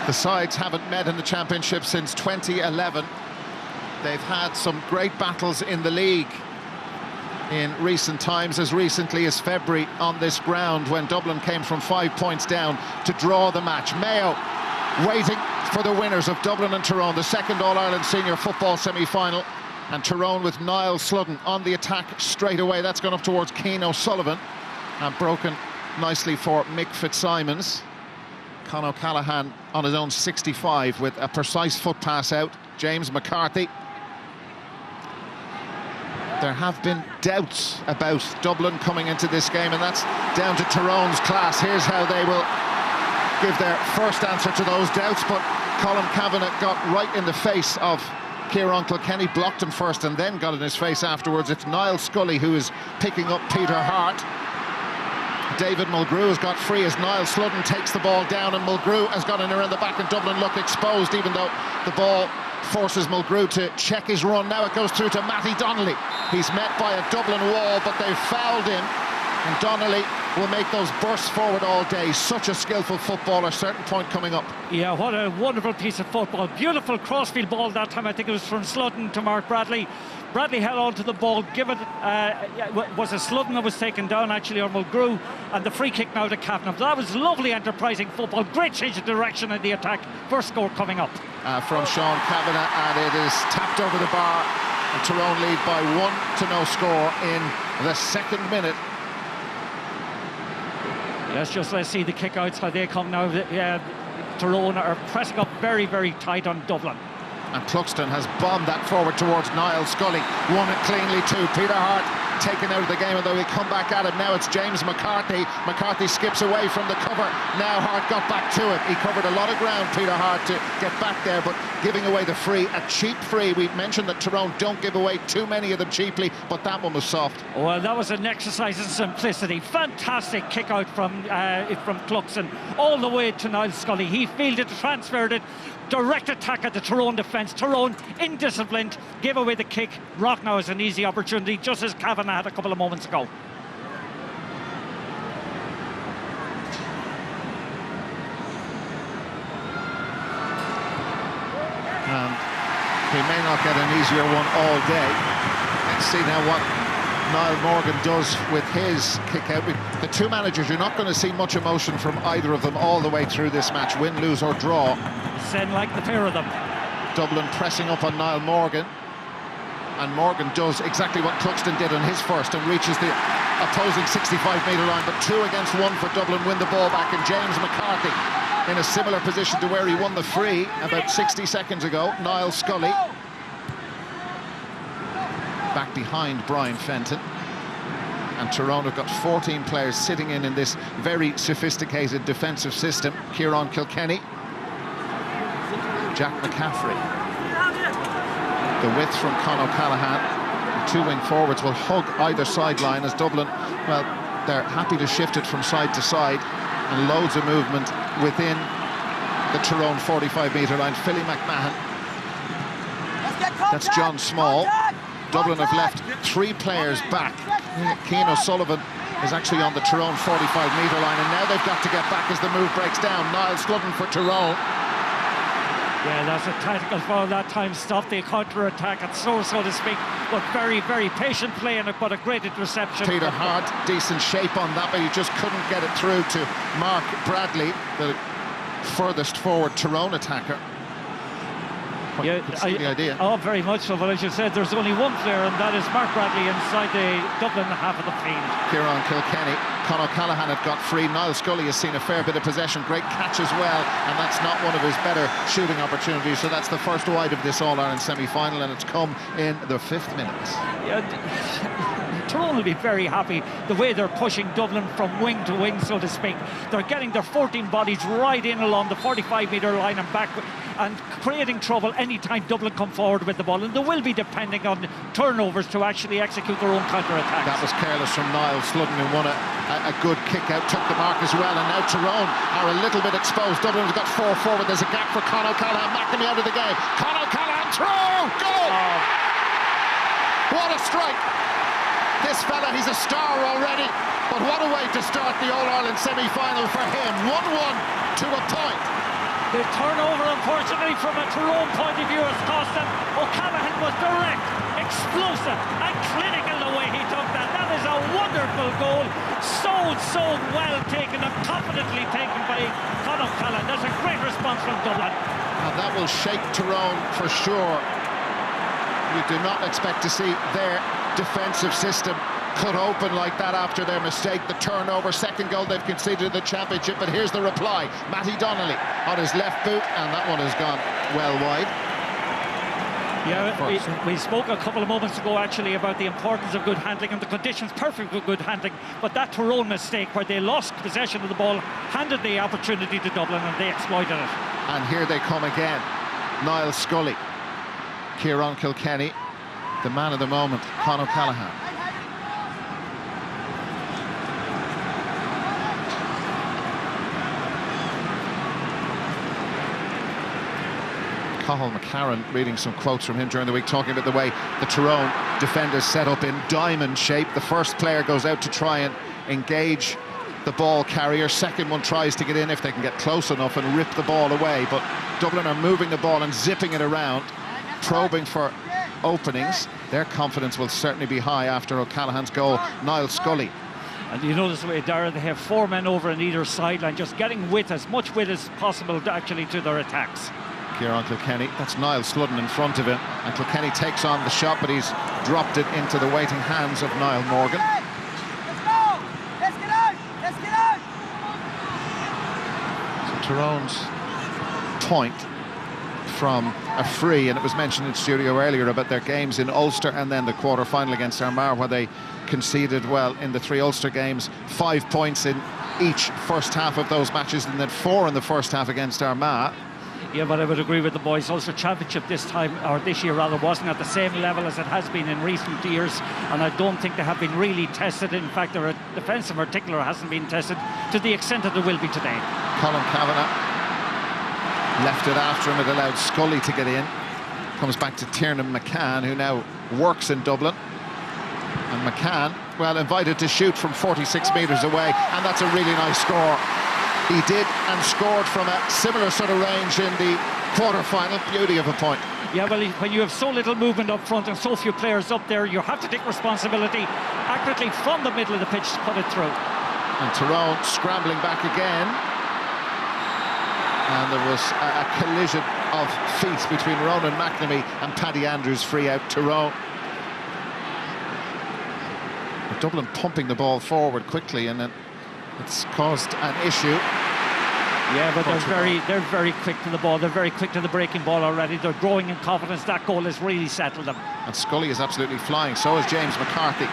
The sides haven't met in the Championship since 2011. They've had some great battles in the league in recent times, as recently as February on this ground, when Dublin came from 5 points down to draw the match. Mayo waiting for the winners of Dublin and Tyrone, the second All-Ireland Senior Football semi-final, and Tyrone with Niall Sludden on the attack straight away. That's gone up towards Cian O'Sullivan and broken nicely for Mick Fitzsimons. Con O'Callaghan on his own 65 with a precise foot pass out. James McCarthy. There have been doubts about Dublin coming into this game, and that's down to Tyrone's class. Here's how they will give their first answer to those doubts, but Colin Cavanagh got right in the face of Kieran Kilkenny, blocked him first and then got in his face afterwards. It's Niall Scully who is picking up Peter Harte. David Mulgrew has got free as Niall Sludden takes the ball down, and Mulgrew has got in around the back, and Dublin look exposed, even though the ball forces Mulgrew to check his run. Now it goes through to Matty Donnelly. He's met by a Dublin wall, but they've fouled him, and Donnelly will make those bursts forward all day. Such a skillful footballer. Certain point coming up. Yeah, what a wonderful piece of football. Beautiful crossfield ball that time. I think it was from Sludden to Mark Bradley. Bradley held on to the ball, given was it Sludden that was taken down actually, or Mulgrew, and the free kick now to Cavanagh. That was lovely enterprising football, great change of direction in the attack. First score coming up. From Sean Cavanagh, and it is tapped over the bar, and Tyrone lead by 1-0 score in the second minute. Yes, just let's see the kick-outs, how they come now. Tyrone are pressing up very, very tight on Dublin. And Cluxton has bombed that forward towards Niall Scully. Won it cleanly too. Peter Harte taken out of the game, although he'll come back at it. Now it's James McCarthy. McCarthy skips away from the cover. Now Harte got back to it. He covered a lot of ground, Peter Harte, to get back there, but giving away the free, a cheap free. We've mentioned that Tyrone don't give away too many of them cheaply, but that one was soft. Well, that was an exercise in simplicity. Fantastic kick out from Cluxton all the way to Niall Scully. He fielded, transferred it. Direct attack at the Tyrone defence. Tyrone indisciplined, gave away the kick. Rock now has an easy opportunity, just as Cavanagh had a couple of moments ago. He may not get an easier one all day. Let's see now what Niall Morgan does with his kick out. The two managers, you're not going to see much emotion from either of them all the way through this match, win, lose or draw. Sen like the pair of them. Dublin pressing up on Niall Morgan, and Morgan does exactly what Cluxton did on his first and reaches the opposing 65-metre line, but 2 against 1 for Dublin, win the ball back, and James McCarthy in a similar position to where he won the free about 60 seconds ago. Niall Scully back behind Brian Fenton, and Tyrone have got 14 players sitting in this very sophisticated defensive system. Kieran Kilkenny, Jack McCaffrey, the width from Con O'Callaghan. The two wing forwards will hug either sideline as Dublin, well, they're happy to shift it from side to side, and loads of movement within the Tyrone 45-metre line. Philly McMahon, that's John Small. Dublin have left 3 players back. Cian O'Sullivan is actually on the Tyrone 45-metre line, and now they've got to get back as the move breaks down. Niall Sludden for Tyrone. Yeah, that's a tactical foul that time, stopped the counter-attack at so to speak, but very, very patient play, and but a great interception. Peter Harte, decent shape on that, but he just couldn't get it through to Mark Bradley, the furthest forward Tyrone attacker. Yeah, the idea. Oh, very much so, but as you said, there's only one player, and that is Mark Bradley inside the Dublin half of the field. Kieran Kilkenny, Con O'Callaghan had got free. Niall Scully has seen a fair bit of possession, great catch as well, and that's not one of his better shooting opportunities, so that's the first wide of this All-Ireland semi-final, and it's come in the 5th minute. Yeah, Tyrone will be very happy the way they're pushing Dublin from wing to wing, so to speak. They're getting their 14 bodies right in along the 45-metre line and back, and creating trouble anytime Dublin come forward with the ball, and they will be depending on turnovers to actually execute their own counter-attacks. That was careless from Niall Sludden, who won a good kick out, took the mark as well, and now Tyrone are a little bit exposed. Dublin has got 4 forward, there's a gap for Con O'Callaghan, McNamee out of the game. Con O'Callaghan through, goal! What a strike! This fella, he's a star already, but what a way to start the All-Ireland semi-final for him. 1-1 to a point. The turnover, unfortunately, from a Tyrone point of view, has cost them. O'Callaghan was direct, explosive, and clinical the way he took that. That is a wonderful goal. So well taken and confidently taken by Conor O'Callaghan. That's a great response from Dublin. And that will shake Tyrone for sure. You do not expect to see their defensive system cut open like that after their mistake. The turnover, second goal they've conceded in the championship, but here's the reply. Matty Donnelly on his left boot, and that one has gone well wide. Yeah, we spoke a couple of moments ago actually about the importance of good handling and the conditions perfect for good handling, but that Tyrone mistake where they lost possession of the ball handed the opportunity to Dublin and they exploited it. And here they come again. Niall Scully, Kieran Kilkenny, the man of the moment, Conor O'Callaghan. Cathal McCarron, reading some quotes from him during the week, talking about the way the Tyrone defenders set up in diamond shape. The first player goes out to try and engage the ball carrier, second one tries to get in if they can get close enough and rip the ball away, but Dublin are moving the ball and zipping it around, probing for openings. Their confidence will certainly be high after O'Callaghan's goal. Niall Scully. And you notice the way, Darren, they have four men over on either sideline, just getting width, as much width as possible actually to their attacks. Kieran Kilkenny, that's Niall Sludden in front of him, and Kilkenny takes on the shot, but he's dropped it into the waiting hands of Niall Morgan. Let's go! Let's get out! Let's get out! So Tyrone's point from a free, and it was mentioned in studio earlier about their games in Ulster and then the quarter-final against Armagh, where they conceded, well, in the three Ulster games, 5 points in each first half of those matches, and then 4 in the first half against Armagh. Yeah, but I would agree with the boys. Ulster Championship this time, or this year rather, wasn't at the same level as it has been in recent years, and I don't think they have been really tested. In fact, their defence in particular hasn't been tested to the extent that it will be today. Colin Cavanagh left it after him. It allowed Scully to get in. Comes back to Tiernan McCann, who now works in Dublin. And McCann, well, invited to shoot from 46 metres away, and that's a really nice score. He did and scored from a similar sort of range in the quarter-final. Beauty of a point. Yeah, well, when you have so little movement up front and so few players up there, you have to take responsibility accurately from the middle of the pitch to put it through. And Tyrone scrambling back again. And there was a collision of feet between Ronan McNamee and Paddy Andrews, free out Tyrone. But Dublin pumping the ball forward quickly, and then it's caused an issue. Yeah, but they're very quick to the ball. They're very quick to the breaking ball already. They're growing in confidence. That goal has really settled them. And Scully is absolutely flying. So is James McCarthy.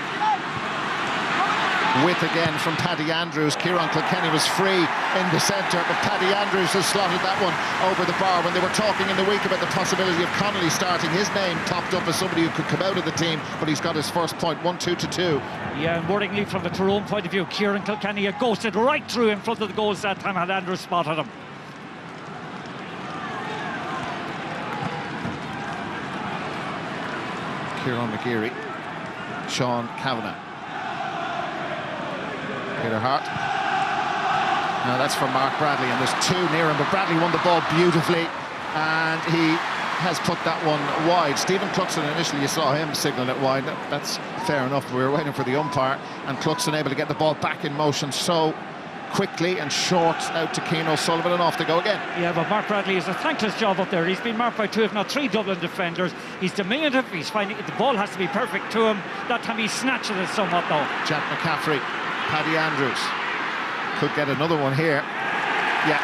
Width again from Paddy Andrews. Kieran Kilkenny was free in the centre, but Paddy Andrews has slotted that one over the bar. When they were talking in the week about the possibility of Connolly starting, his name popped up as somebody who could come out of the team, but he's got his first point, 1-2-2. Yeah, and worryingly from the Tyrone point of view, Kieran Kilkenny had ghosted right through in front of the goals that time had Andrews spotted him. Kieran McGeary, Sean Cavanagh, Peter Harte. Now that's for Mark Bradley, and there's two near him, but Bradley won the ball beautifully, and he has put that one wide. Stephen Cluxton, initially you saw him signalling it wide. That's fair enough. We were waiting for the umpire, and Cluxton able to get the ball back in motion so quickly and short out to Keane O'Sullivan, and off they go again. Yeah, but Mark Bradley is a thankless job up there. He's been marked by 2 if not 3 Dublin defenders. He's diminutive. He's finding the ball has to be perfect to him. That time he snatched it somewhat though. Jack McCaffrey, Paddy Andrews could get another one here. Yeah.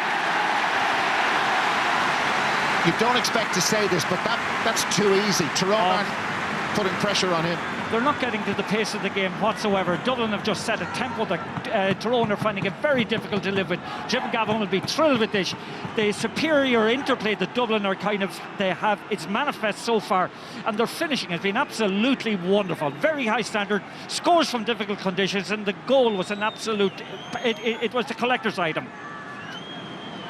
You don't expect to say this, but that's too easy. Tyrone aren't putting pressure on him. They're not getting to the pace of the game whatsoever. Dublin have just set a tempo that Tyrone are finding it very difficult to live with. Jim Gavin will be thrilled with this. The superior interplay that Dublin are they have, it's manifest so far, and their finishing has been absolutely wonderful. Very high standard, scores from difficult conditions, and the goal was an absolute, it was the collector's item.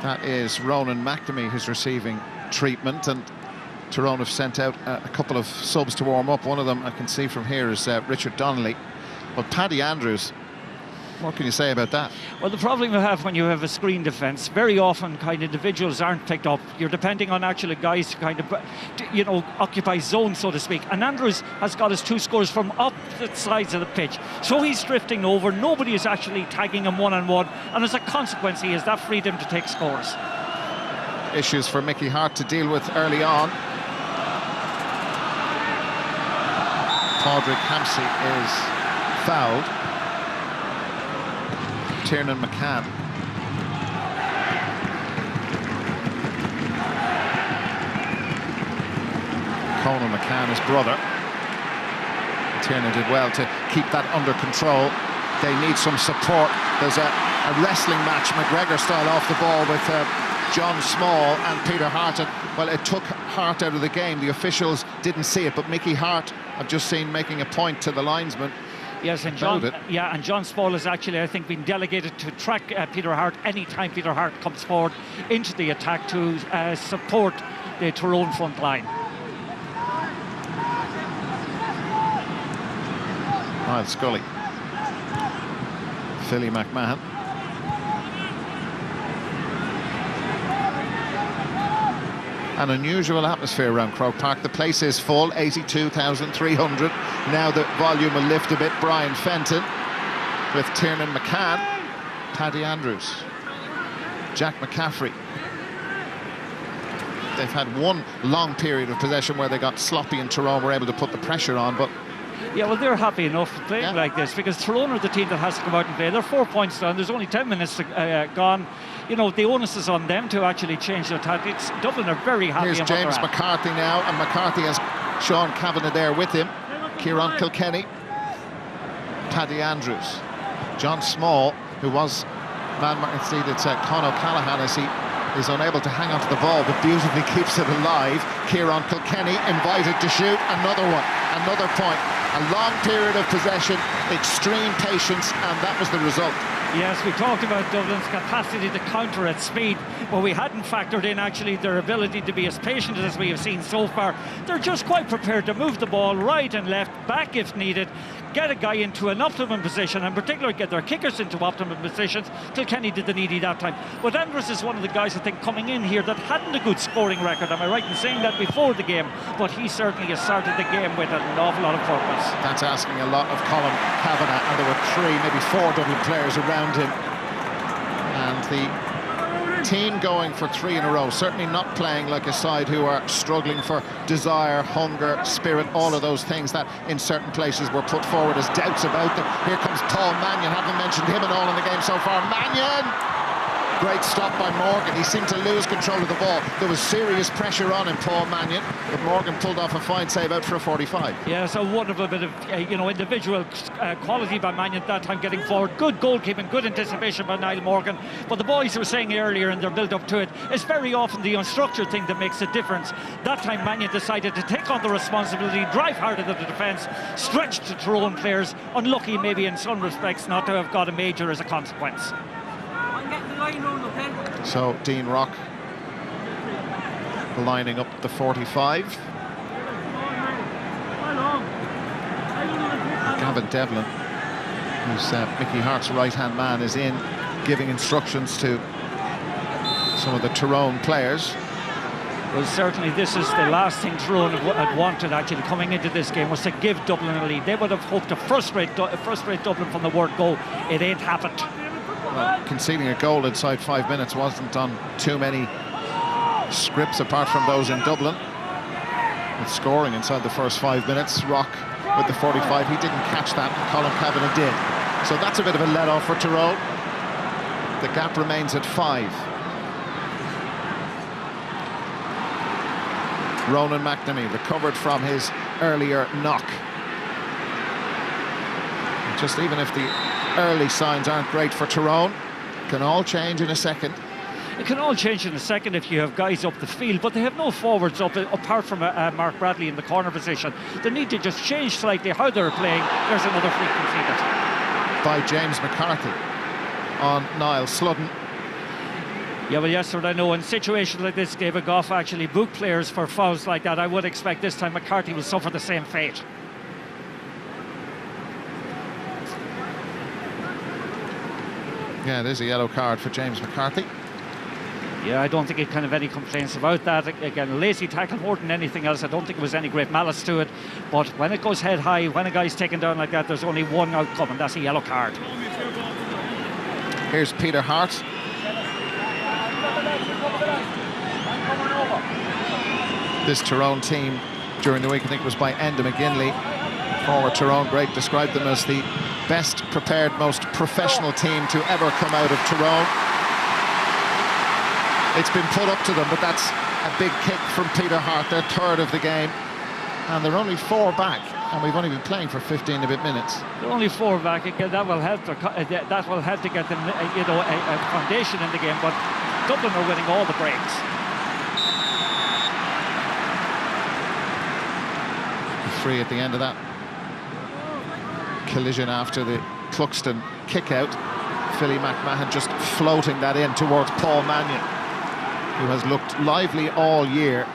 That is Ronan McNamee who's receiving treatment, and Tyrone have sent out a couple of subs to warm up. One of them I can see from here is Richard Donnelly, but Paddy Andrews What can you say about that? Well, the problem you have when you have a screen defence, very often kind of individuals aren't picked up. You're depending on actually guys to kind of, you know, occupy zones, so to speak. And Andrews has got his 2 scores from opposite sides of the pitch. So he's drifting over. Nobody is actually tagging him one-on-one. And as a consequence, he has that freedom to take scores. Issues for Mickey Harte to deal with early on. Coldrick Hampsey is fouled. Tiernan McCann. Conal McCann, his brother. Tiernan did well to keep that under control. They need some support. There's a wrestling match, McGregor style, off the ball with John Small and Peter Harte. Well, it took Harte out of the game. The officials didn't see it, but Mickey Harte, I've just seen making a point to the linesman. Yes, and John Small has actually, I think, been delegated to track Peter Harte anytime Peter Harte comes forward into the attack to support the Tyrone front line. Niall Scully. Philly McMahon. An unusual atmosphere around Croke Park. The place is full, 82,300. Now the volume will lift a bit. Brian Fenton with Tiernan McCann, Paddy Andrews, Jack McCaffrey. They've had one long period of possession where they got sloppy and Tyrone were able to put the pressure on, but yeah, well, they're happy enough playing like this because Tyrone are the team that has to come out and play. They're 4 points down. There's only 10 minutes gone. You know, the onus is on them to actually change their tactics. Dublin are very happy. Here's James McCarthy now, and McCarthy has Sean Cavanagh there with him. Kieran Kilkenny, Paddy Andrews, John Small, who was man marking. It's Conor Callahan as he is unable to hang onto the ball, but beautifully keeps it alive. Kieran Kilkenny invited to shoot. Another one, another point. A long period of possession, extreme patience, and that was the result. Yes, we talked about Dublin's capacity to counter at speed, but we hadn't factored in actually their ability to be as patient as we have seen so far. They're just quite prepared to move the ball right and left, back if needed, get a guy into an optimum position, and in particular get their kickers into optimum positions. Kilkenny did the needy that time. But Andrews is one of the guys, I think, coming in here that hadn't a good scoring record. Am I right in saying that before the game? But he certainly has started the game with an awful lot of purpose. That's asking a lot of Colin Cavanagh, and there were 3, maybe 4 Dublin players around him. And the team going for 3 in a row, certainly not playing like a side who are struggling for desire, hunger, spirit, all of those things that in certain places were put forward as doubts about them. Here comes Paul Mannion, haven't mentioned him at all in the game so far. Mannion! Great stop by Morgan. He seemed to lose control of the ball. There was serious pressure on him, Paul Mannion, but Morgan pulled off a fine save out for a 45. Yeah, so a wonderful bit of individual quality by Mannion at that time, getting forward. Good goalkeeping, good anticipation by Niall Morgan. But the boys were saying earlier in their build-up to it, it's very often the unstructured thing that makes a difference. That time Mannion decided to take on the responsibility, drive hard at the defence, stretch to Tyrone players. Unlucky maybe in some respects not to have got a major as a consequence. So Dean Rock lining up the 45. Gavin Devlin, who's Mickey Harte's right-hand man, is in giving instructions to some of the Tyrone players. Well, certainly this is the last thing Tyrone had wanted actually coming into this game, was to give Dublin a lead. They would have hoped to frustrate Dublin from the word go. It ain't happened. Well, conceding a goal inside 5 minutes wasn't on too many scripts apart from those in Dublin. With scoring inside the first 5 minutes, Rock with the 45, he didn't catch that, and Colin Cavanagh did. So that's a bit of a let-off for Tyrone. The gap remains at 5. Ronan McNamee recovered from his earlier knock. Just even if the early signs aren't great for Tyrone, can all change in a second. It can all change in a second if you have guys up the field, but they have no forwards up apart from Mark Bradley in the corner position. They need to just change slightly how they're playing. There's another free conceded by James McCarthy on Niall Sludden. Yeah, well, yes, sir, I know in situations like this, David Goff actually book players for fouls like that. I would expect this time McCarthy will suffer the same fate. Yeah, there's a yellow card for James McCarthy. Yeah, I don't think he kind of any complaints about that. Again, a lazy tackle more than anything else. I don't think there was any great malice to it. But when it goes head high, when a guy's taken down like that, there's only one outcome, and that's a yellow card. Here's Peter Harte. This Tyrone team during the week, I think it was by Enda McGinley, former Tyrone great, described them as the best prepared, most professional team to ever come out of Tyrone. It's been put up to them, but that's a big kick from Peter Harte, their third of the game. And they're only 4 back, and we've only been playing for 15 a bit minutes. They're only 4 back. Again, that will help. That will help to get them, a foundation in the game. But Dublin are winning all the breaks. Free at the end of that collision after the Cluxton kick out. Philly McMahon just floating that in towards Paul Mannion, who has looked lively all year.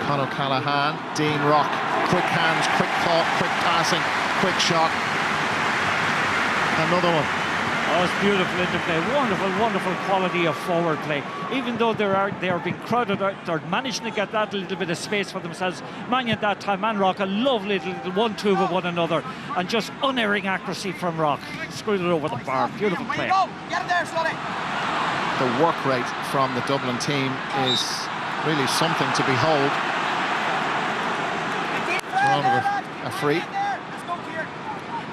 Conor Callahan, Dean Rock, quick hands, quick thought, quick passing, quick shot. Another one. Oh, it's beautiful interplay. Wonderful, wonderful quality of forward play. Even though they are being crowded out, they're managing to get that little bit of space for themselves. Mannion that time and Rock, a lovely little 1-2 with one another, and just unerring accuracy from Rock. Screwed it over the bar. Beautiful play. Get him there, Scully. The work rate from the Dublin team is really something to behold. A free.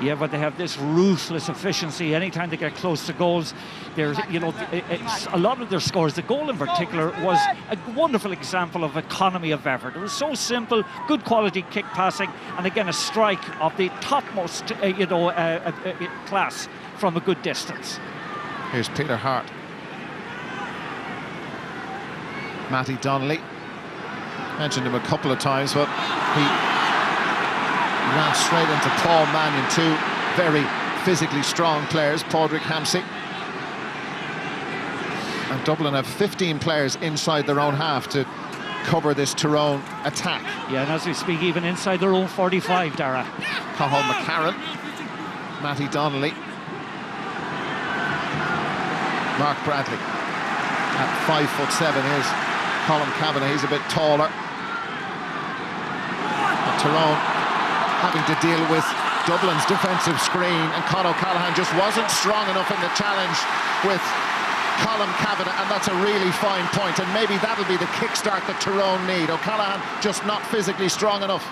Yeah, but they have this ruthless efficiency. Anytime they get close to goals, there's, it's a lot of their scores. The goal in particular was a wonderful example of economy of effort. It was so simple, good quality kick passing, and again a strike of the topmost, class from a good distance. Here's Peter Harte. Matty Donnelly. Mentioned him a couple of times, but he ran straight into Paul Mannion, 2 very physically strong players, Coldrick, Hampsey. And Dublin have 15 players inside their own half to cover this Tyrone attack. Yeah, and as we speak, even inside their own 45, Dara. Cahill McCarron, Matty Donnelly, Mark Bradley. At 5'7", here's Colin Cavanagh, he's a bit taller. And Tyrone having to deal with Dublin's defensive screen, and Conor Callahan just wasn't strong enough in the challenge with Colin Cavanagh, and that's a really fine point, and maybe that'll be the kickstart that Tyrone need. O'Callaghan just not physically strong enough.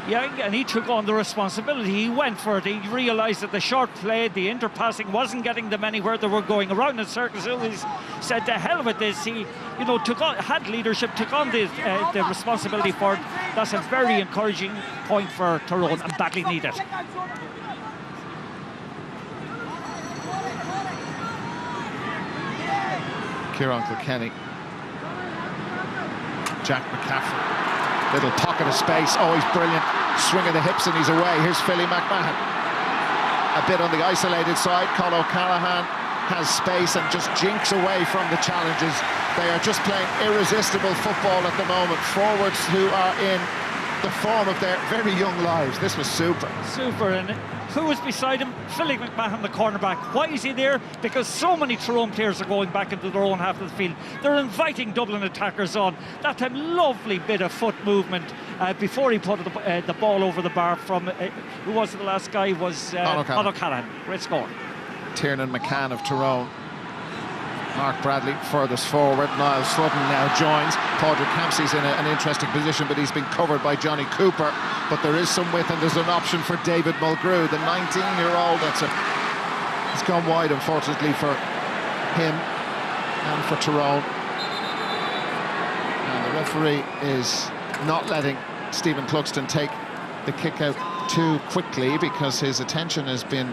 Yeah, and he took on the responsibility. He went for it. He realised that the short play, the interpassing wasn't getting them anywhere. They were going around in circles. He said, to hell with this. He, had leadership, took on the responsibility for it. That's a very encouraging point for Tyrone, and badly needed. Kieran Kilkenny. Jack McCaffrey. Little pocket of space. Oh, he's brilliant. Swing of the hips and he's away. Here's Philly McMahon. A bit on the isolated side. Conor O'Callaghan has space and just jinks away from the challenges. They are just playing irresistible football at the moment. Forwards who are in the form of their very young lives. This was super. Super, and who was beside him? Philly McMahon, the cornerback. Why is he there? Because so many Tyrone players are going back into their own half of the field. They're inviting Dublin attackers on. That time, lovely bit of foot movement before he put the ball over the bar from, who was the last guy? Was O'Callaghan. Great score. Tiernan McCann of Tyrone. Mark Bradley furthest forward. Niall Sutton now joins. Padraig Hampsey's in an interesting position, but he's been covered by Johnny Cooper. But there is some width, and there's an option for David Mulgrew, the 19-year-old. It's gone wide, unfortunately, for him and for Tyrone. And the referee is not letting Stephen Cluxton take the kick out too quickly, because his attention has been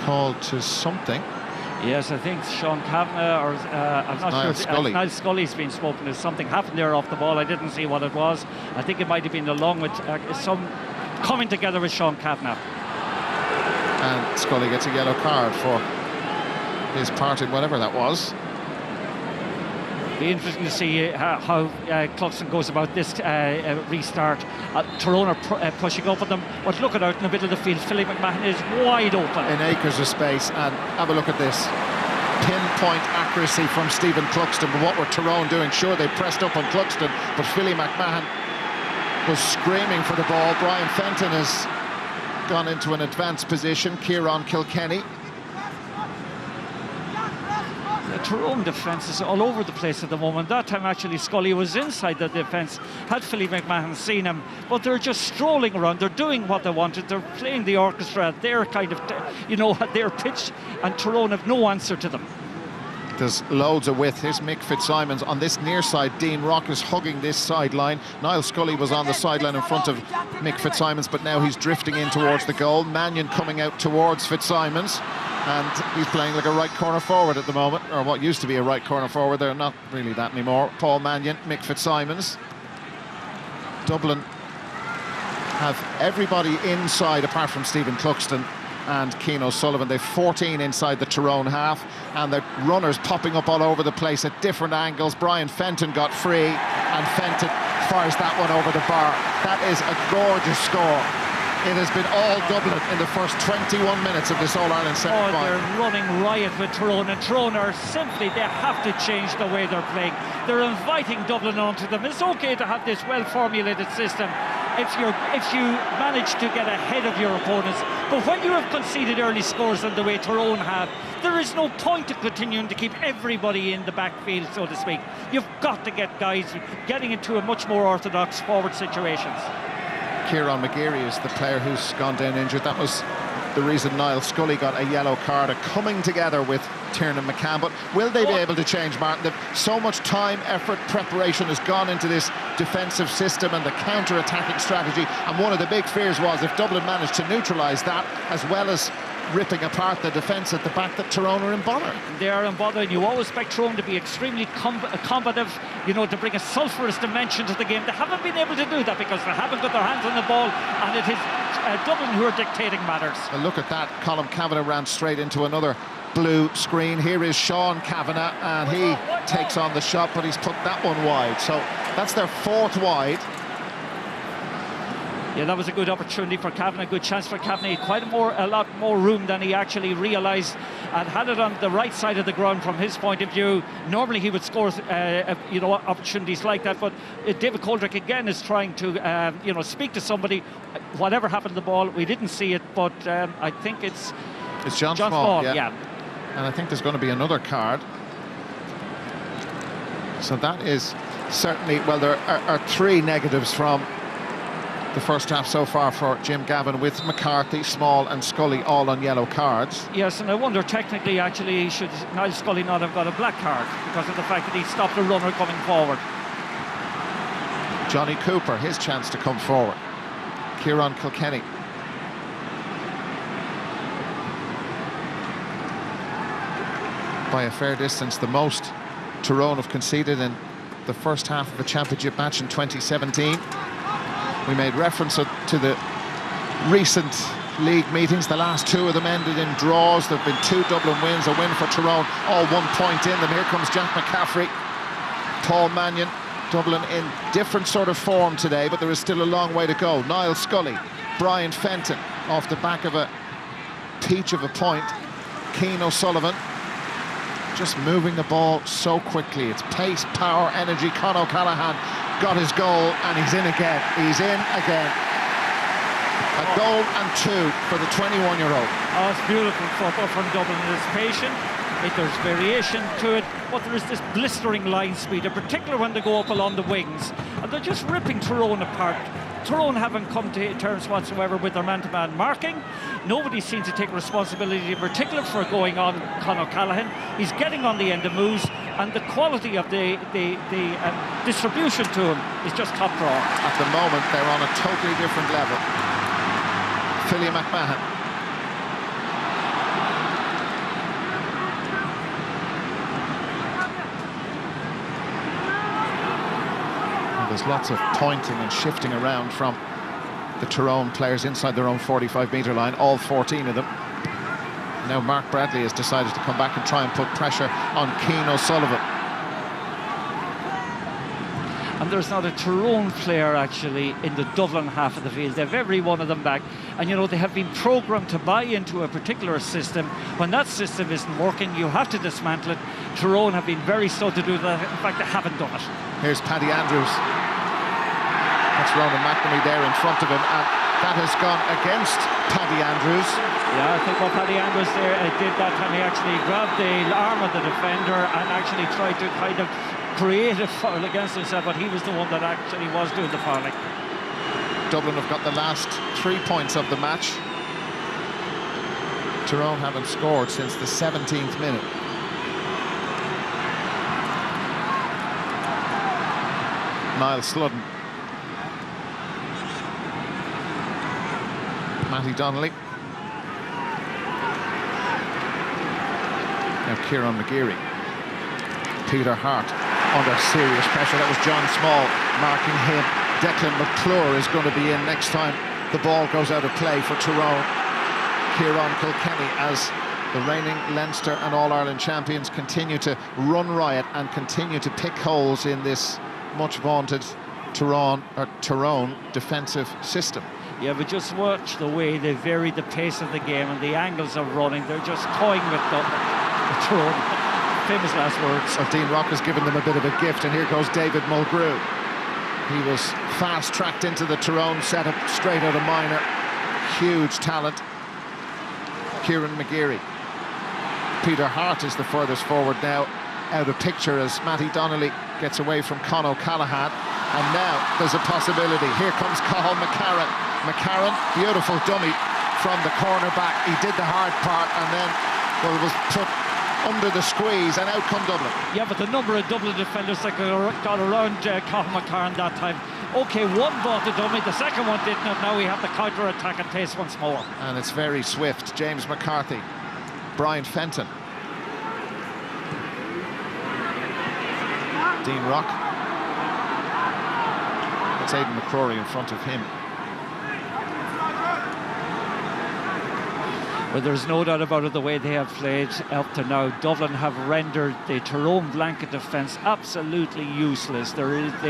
called to something. Yes, I think Sean Cavanagh, or I'm not sure. Scully. Niall Scully's been spoken to. Something happened there off the ball. I didn't see what it was. I think it might have been along with some coming together with Sean Cavanagh. And Scully gets a yellow card for his part in whatever that was. Be interesting to see how Cluxton goes about this restart. Tyrone are pushing up on them, but look out in the middle of the field. Philly McMahon is wide open. In acres of space, and have a look at this. Pinpoint accuracy from Stephen Cluxton. But what were Tyrone doing? Sure, they pressed up on Cluxton, but Philly McMahon was screaming for the ball. Brian Fenton has gone into an advanced position. Kieran Kilkenny. The Tyrone defence is all over the place at the moment. That time actually Scully was inside the defence, had Philly McMahon seen him, but they're just strolling around. They're doing what they wanted. They're playing the orchestra at their kind of, at their pitch, and Tyrone have no answer to them. There's loads of width. Here's Mick Fitzsimons on this near side. Dean Rock is hugging this sideline. Niall Scully was on the sideline in front of Mick Fitzsimons, but now he's drifting in towards the goal. Mannion coming out towards Fitzsimons, and he's playing like a right corner forward at the moment, or what used to be a right corner forward. They're not really that anymore. Paul Mannion, Mick Fitzsimons. Dublin have everybody inside apart from Stephen Cluxton and Cian O'Sullivan. They've 14 inside the Tyrone half, and the runners popping up all over the place at different angles. Brian Fenton got free, and Fenton fires that one over the bar. That is a gorgeous score. It has been all Dublin in the first 21 minutes of this All Ireland semi-final. They're running riot with Tyrone, and Tyrone are simply, they have to change the way they're playing. They're inviting Dublin onto them. It's okay to have this well-formulated system if you manage to get ahead of your opponents, but when you have conceded early scores in the way Tyrone have, there is no point in continuing to keep everybody in the backfield, so to speak. You've got to get guys getting into a much more orthodox forward situations. Kieran McGeary is the player who's gone down injured. That was the reason Niall Scully got a yellow card, coming together with Tiernan McCann. But will they be able to change, Martin? So much time, effort, preparation has gone into this defensive system and the counter-attacking strategy, and one of the big fears was if Dublin managed to neutralise that, as well as ripping apart the defence at the back, that Tyrone are in bother. They are in bother, and you always expect Tyrone to be extremely combative, to bring a sulphurous dimension to the game. They haven't been able to do that because they haven't got their hands on the ball, and it is Dublin who are dictating matters. Well, look at that. Colm Cavanagh ran straight into another blue screen. Here is Sean Cavanagh, and he takes on the shot, but he's put that one wide. So that's their fourth wide. Yeah, that was a good opportunity for Cavanagh, good chance for Cavanagh. A lot more room than he actually realised, and had it on the right side of the ground from his point of view. Normally he would score, opportunities like that, but David Coldrick again is trying to, speak to somebody. Whatever happened to the ball, we didn't see it, but I think it's John Small, yeah. And I think there's going to be another card. So that is certainly, well, there are three negatives from the first half so far for Jim Gavin, with McCarthy, Small and Scully all on yellow cards. Yes, and I wonder technically actually should Niall Scully not have got a black card because of the fact that he stopped a runner coming forward. Johnny Cooper, his chance to come forward. Kieran Kilkenny. By a fair distance, the most Tyrone have conceded in the first half of a championship match in 2017. We made reference to the recent league meetings. The last two of them ended in draws. There have been 2 Dublin wins, a win for Tyrone, all 1 point in them. Here comes Jack McCaffrey, Paul Mannion. Dublin in different sort of form today, but there is still a long way to go. Niall Scully, Brian Fenton off the back of a peach of a point. Cian O'Sullivan just moving the ball so quickly. It's pace, power, energy. Con O'Callaghan got his goal, and he's in again. He's in again. A goal and 2 for the 21-year-old. Oh, it's beautiful football from Dublin. It's patient. There's variation to it, but there is this blistering line speed, in particular when they go up along the wings, and they're just ripping Tyrone apart. Tyrone haven't come to terms whatsoever with their man-to-man marking. Nobody seems to take responsibility in particular for going on Con O'Callaghan. He's getting on the end of moves, and the quality of the distribution to him is just top draw. At the moment, they're on a totally different level. Philly McMahon. There's lots of pointing and shifting around from the Tyrone players inside their own 45-metre line, all 14 of them. Now Mark Bradley has decided to come back and try and put pressure on Cian O'Sullivan. And there's not a Tyrone player actually in the Dublin half of the field. They have every one of them back, and you know, they have been programmed to buy into a particular system. When that system isn't working, you have to dismantle it. Tyrone have been very slow to do that. In fact, they haven't done it. Here's Paddy Andrews. That's Ronan McNamee there in front of him, and that has gone against Paddy Andrews. Yeah, I think what Paddy Andrews there did that time, he actually grabbed the arm of the defender and actually tried to kind of create a foul against himself, but he was the one that actually was doing the fouling. Dublin have got the last 3 points of the match. Tyrone haven't scored since the 17th minute. Niall Sludden. Matty Donnelly. Now Kieran McGeary. Peter Harte under serious pressure. That was John Small marking him. Declan McClure is going to be in next time the ball goes out of play for Tyrone. Kieran Kilkenny, as the reigning Leinster and All Ireland champions continue to run riot and continue to pick holes in this much vaunted Tyrone defensive system. Yeah, but just watch the way they vary the pace of the game and the angles of running. They're just toying with the Tyrone. Famous last words. Well, Dean Rock has given them a bit of a gift, and here goes David Mulgrew. He was fast-tracked into the Tyrone setup straight out of minor. Huge talent. Kieran McGeary. Peter Harte is the furthest forward now, out of picture as Matty Donnelly gets away from Con O'Callaghan. And now there's a possibility. Here comes Cathal McCarron. McCarron, beautiful dummy from the corner back. He did the hard part, and then, well, it was put under the squeeze, and out come Dublin. Yeah, but the number of Dublin defenders that got around Cathal McCarron that time. OK, one bought the dummy, the second one didn't, and now we have the counter-attack and pace once more. And it's very swift. James McCarthy, Brian Fenton, Dean Rock. It's Aidan McCrory in front of him. Well, there's no doubt about it, the way they have played up to now. Dublin have rendered the Tyrone blanket defence absolutely useless. They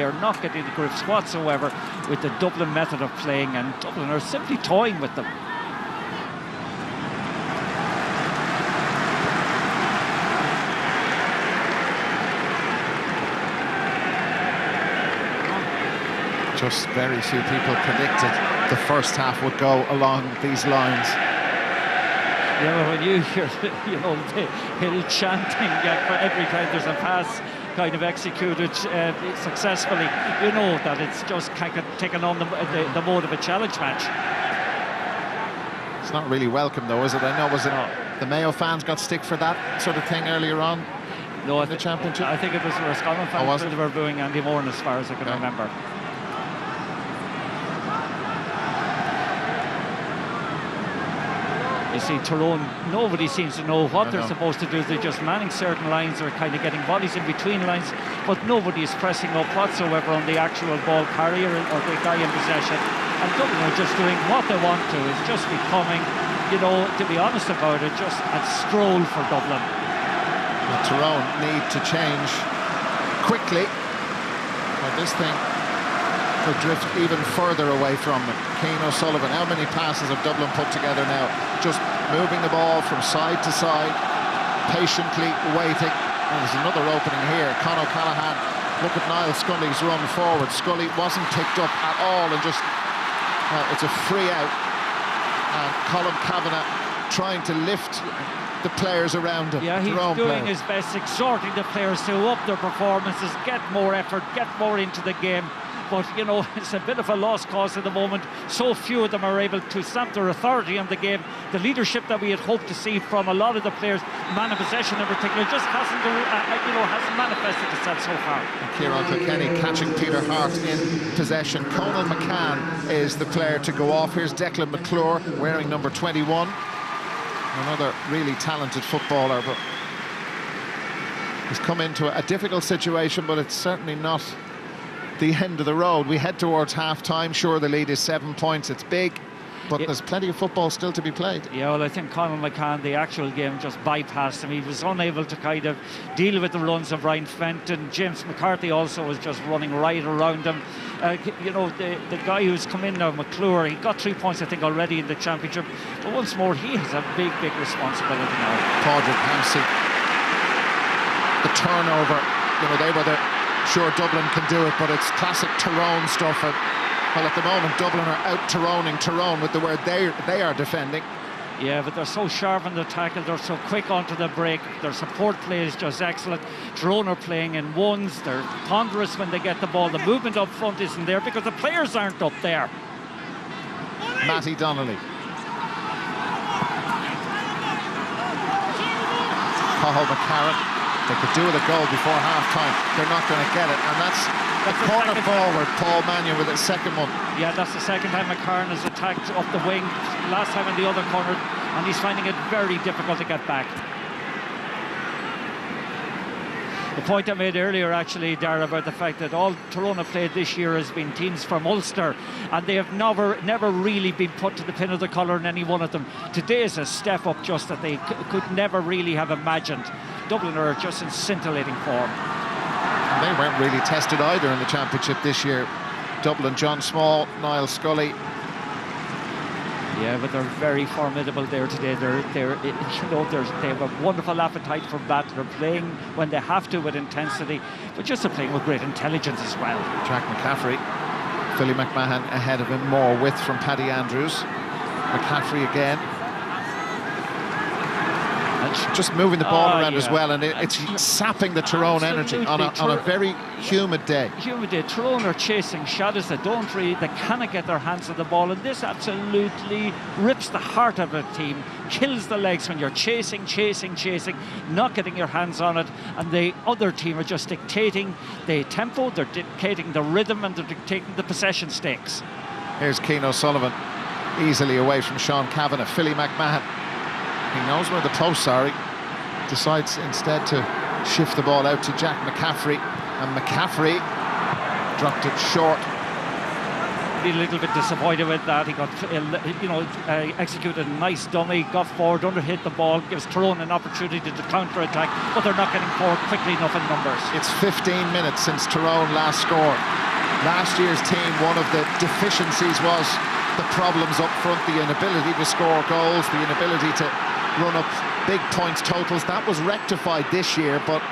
are not getting the grips whatsoever with the Dublin method of playing, and Dublin are simply toying with them. Just very few people predicted the first half would go along these lines. Yeah, when you hear, you know, the hill chanting for every time there's a pass kind of executed successfully, you know that it's just kind of taken on the mode of a challenge match. It's not really welcome, though, is it? I know, was it the Mayo fans got stick for that sort of thing earlier on? No, in the championship. I think it was the Scotland fans that were booing Andy Moran, as far as I can remember. You see, Tyrone, nobody seems to know what they're supposed to do. They're just manning certain lines, they're kind of getting bodies in between lines, but nobody is pressing up whatsoever on the actual ball carrier or the guy in possession. And Dublin are just doing what they want to. It's just becoming, you know, to be honest about it, just a stroll for Dublin. Well, Tyrone need to change quickly, or this thing could drift even further away from it. Keane O'Sullivan, how many passes have Dublin put together now? Just moving the ball from side to side, patiently waiting. And there's another opening here. Con O'Callaghan, look at Niall Scully's run forward. Scully wasn't picked up at all, and just, well, it's a free out. And Colin Cavanagh trying to lift the players around him. Yeah, he's doing his best, exhorting the players to up their performances, get more effort, get more into the game. But, you know, it's a bit of a lost cause at the moment. So few of them are able to stamp their authority on the game. The leadership that we had hoped to see from a lot of the players, man of possession in particular, just hasn't manifested itself so far. And Kieran Kilkenny catching Peter Harte in possession. Conal McCann is the player to go off. Here's Declan McClure wearing number 21. Another really talented footballer, but he's come into a difficult situation, but it's certainly not the end of the road. We head towards half-time. Sure, the lead is 7 points. It's big. but there's plenty of football still to be played. Yeah, well, I think Conor McCann, the actual game, just bypassed him. He was unable to kind of deal with the runs of Ryan Fenton. James McCarthy also was just running right around him. You know, the guy who's come in now, McClure, he got 3 points, I think, already in the championship. But once more, he has a big responsibility now. Coldrick, Hampsey, the turnover, you know, they were there. Sure, Dublin can do it, but it's classic Tyrone stuff. And, well, at the moment, Dublin are out-Tyroning Tyrone with the word they are defending. Yeah, but they're so sharp on the tackle, they're so quick onto the break, their support play is just excellent. Tyrone are playing in ones, they're ponderous when they get the ball. The movement up front isn't there because the players aren't up there. Matty Donnelly. Cahill McCarron. They could do with a goal before half-time. They're not going to get it, and that's the corner forward, Paul Mannion, with his second one. Yeah, that's the second time McCarron has attacked up the wing. Last time in the other corner, and he's finding it very difficult to get back. The point I made earlier, actually, Dara, about the fact that all Tyrone have played this year has been teams from Ulster, and they have never really been put to the pin of the colour in any one of them. Today is a step up just that they could never really have imagined. Dublin are just in scintillating form. They weren't really tested either in the championship this year. Dublin, John Small, Niall Scully. Yeah, but they're very formidable there today. They have a wonderful appetite for battle. They're playing when they have to with intensity, but just they're playing with great intelligence as well. Jack McCaffrey, Philly McMahon ahead of him, more width from Paddy Andrews. McCaffrey again. Just moving the ball around as well, and it's sapping the Tyrone energy on a very humid day. Tyrone are chasing shadows that they cannot get their hands on the ball, and this absolutely rips the heart of a team, kills the legs when you're chasing, not getting your hands on it, and the other team are just dictating the tempo, they're dictating the rhythm, and they're dictating the possession stakes. Here's Cian O'Sullivan, easily away from Sean Cavanagh. Philly McMahon, he knows where the posts are. He decides instead to shift the ball out to Jack McCaffrey, and McCaffrey dropped it short. A little bit disappointed with that. He got, executed a nice dummy, got forward, underhit the ball, gives Tyrone an opportunity to counter-attack, but they're not getting forward quickly enough in numbers. It's 15 minutes since Tyrone last scored. Last year's team, one of the deficiencies was the problems up front, the inability to score goals, the inability to run up big points totals. That was rectified this year, but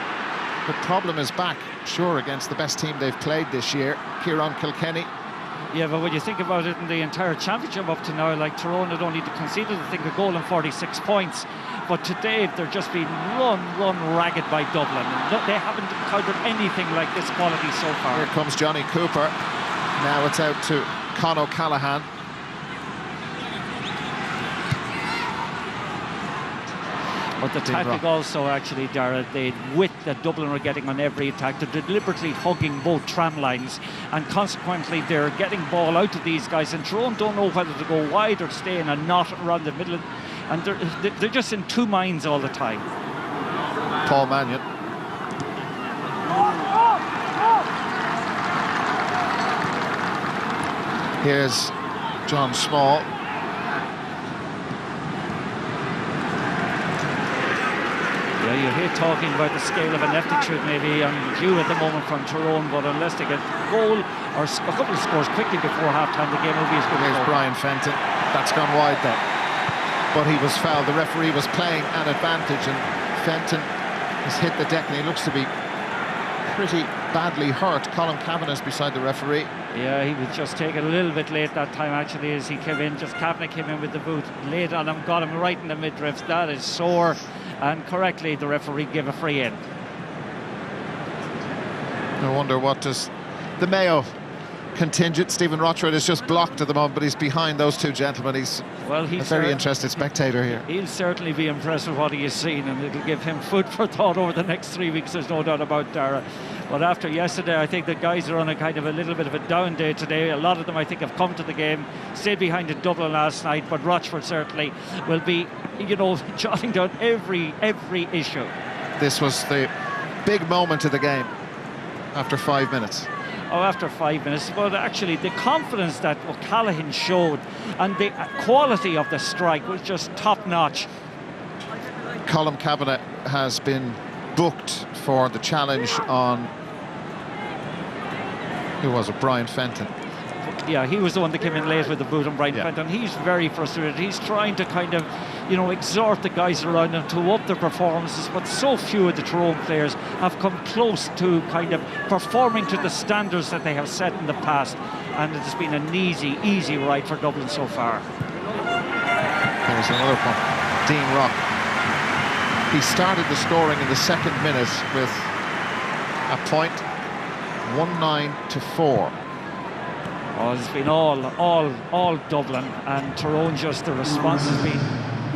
the problem is back, sure, against the best team they've played this year, Kieran Kilkenny. Yeah, but when you think about it in the entire championship up to now, like Tyrone had only conceded, I think, a goal and 46 points. But today, they're just being run ragged by Dublin. They haven't encountered anything like this quality so far. Here comes Johnny Cooper. Now it's out to Con O'Callaghan. But the tactic also, actually, Dara, the width that Dublin are getting on every attack, they're deliberately hugging both tram lines, and consequently they're getting ball out to these guys, and Tyrone don't know whether to go wide or stay in a knot around the middle, and they're just in two minds all the time. Paul Mannion. Here's John Small. Yeah, you hear talking about the scale of ineptitude maybe on view at the moment from Tyrone, but unless they get a goal or a couple of scores quickly before half-time, the game will be as good as Here's Brian Fenton. That's gone wide though. But he was fouled. The referee was playing an advantage, and Fenton has hit the deck, and he looks to be pretty badly hurt. Colin Cavanagh's beside the referee. Yeah, he was just taken a little bit late that time, actually, as he came in. Just Cavanagh came in with the boot, laid on him, got him right in the midriff. That is sore, and correctly the referee gave a free in. I wonder what does the Mayo contingent. Stephen Rochford is just blocked at the moment, but he's behind those two gentlemen. He's a very interested spectator here. He'll certainly be impressed with what he has seen, and it'll give him food for thought over the next 3 weeks, there's no doubt about Dara. But after yesterday, I think the guys are on a kind of a little bit of a down day today. A lot of them, I think, have come to the game, stayed behind in Dublin last night, but Rochford certainly will be, jotting down every issue. This was the big moment of the game after 5 minutes. after 5 minutes, but actually the confidence that O'Callaghan showed and the quality of the strike was just top-notch. Colm Cavanagh has been booked for the challenge on, who was it, Brian Fenton. Yeah, he was the one that came in late with the boot on Brian Yeah. Fenton. He's very frustrated. He's trying to kind of, exhort the guys around him to up their performances, but so few of the Tyrone players have come close to kind of performing to the standards that they have set in the past, and it has been an easy ride for Dublin so far. There's another one, Dean Rock. He started the scoring in the second minute with a point, 19-4. Oh, it's been all Dublin, and Tyrone, just the response has been,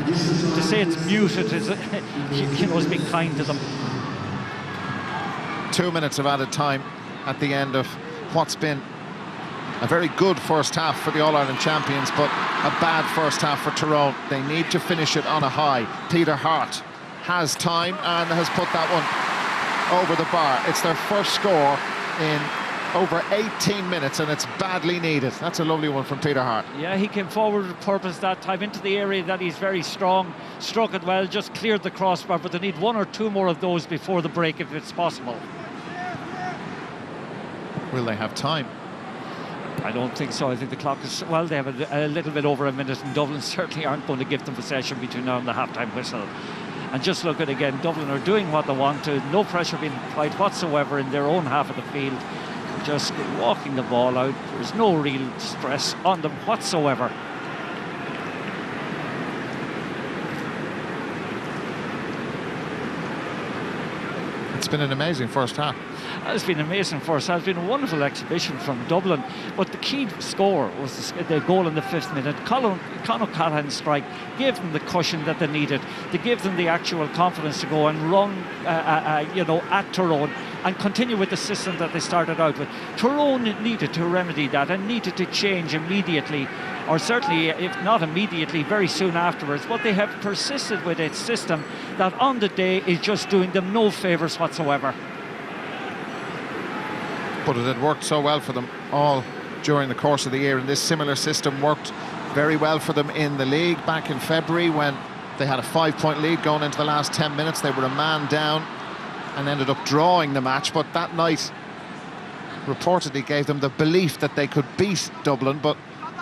to say it's muted is, it's been kind to them. 2 minutes of added time at the end of what's been a very good first half for the All-Ireland champions, but a bad first half for Tyrone. They need to finish it on a high. Peter Harte has time and has put that one over the bar. It's their first score in over 18 minutes, and it's badly needed. That's a lovely one from Peter Harte. Yeah, he came forward with purpose that time into the area that he's very strong, struck it well, just cleared the crossbar, but they need one or two more of those before the break if it's possible. Will they have time? I don't think so. I think the clock is, well, they have a little bit over a minute, and Dublin certainly aren't going to give them possession between now and the half-time whistle. And just look at it again, Dublin are doing what they want to, no pressure being applied whatsoever in their own half of the field, just walking the ball out. There's no real stress on them whatsoever. It's been an amazing first half. It's been amazing first half. It's been a wonderful exhibition from Dublin, but the key score was the goal in the 5th minute. Conor O'Callaghan's strike gave them the cushion that they needed. They gave them the actual confidence to go and run at Tyrone and continue with the system that they started out with. Tyrone needed to remedy that and needed to change immediately, or certainly, if not immediately, very soon afterwards. But they have persisted with a system that on the day is just doing them no favours whatsoever. But it had worked so well for them all during the course of the year, and this similar system worked very well for them in the league back in February when they had a 5-point lead going into the last 10 minutes. They were a man down and ended up drawing the match, but that night reportedly gave them the belief that they could beat Dublin, but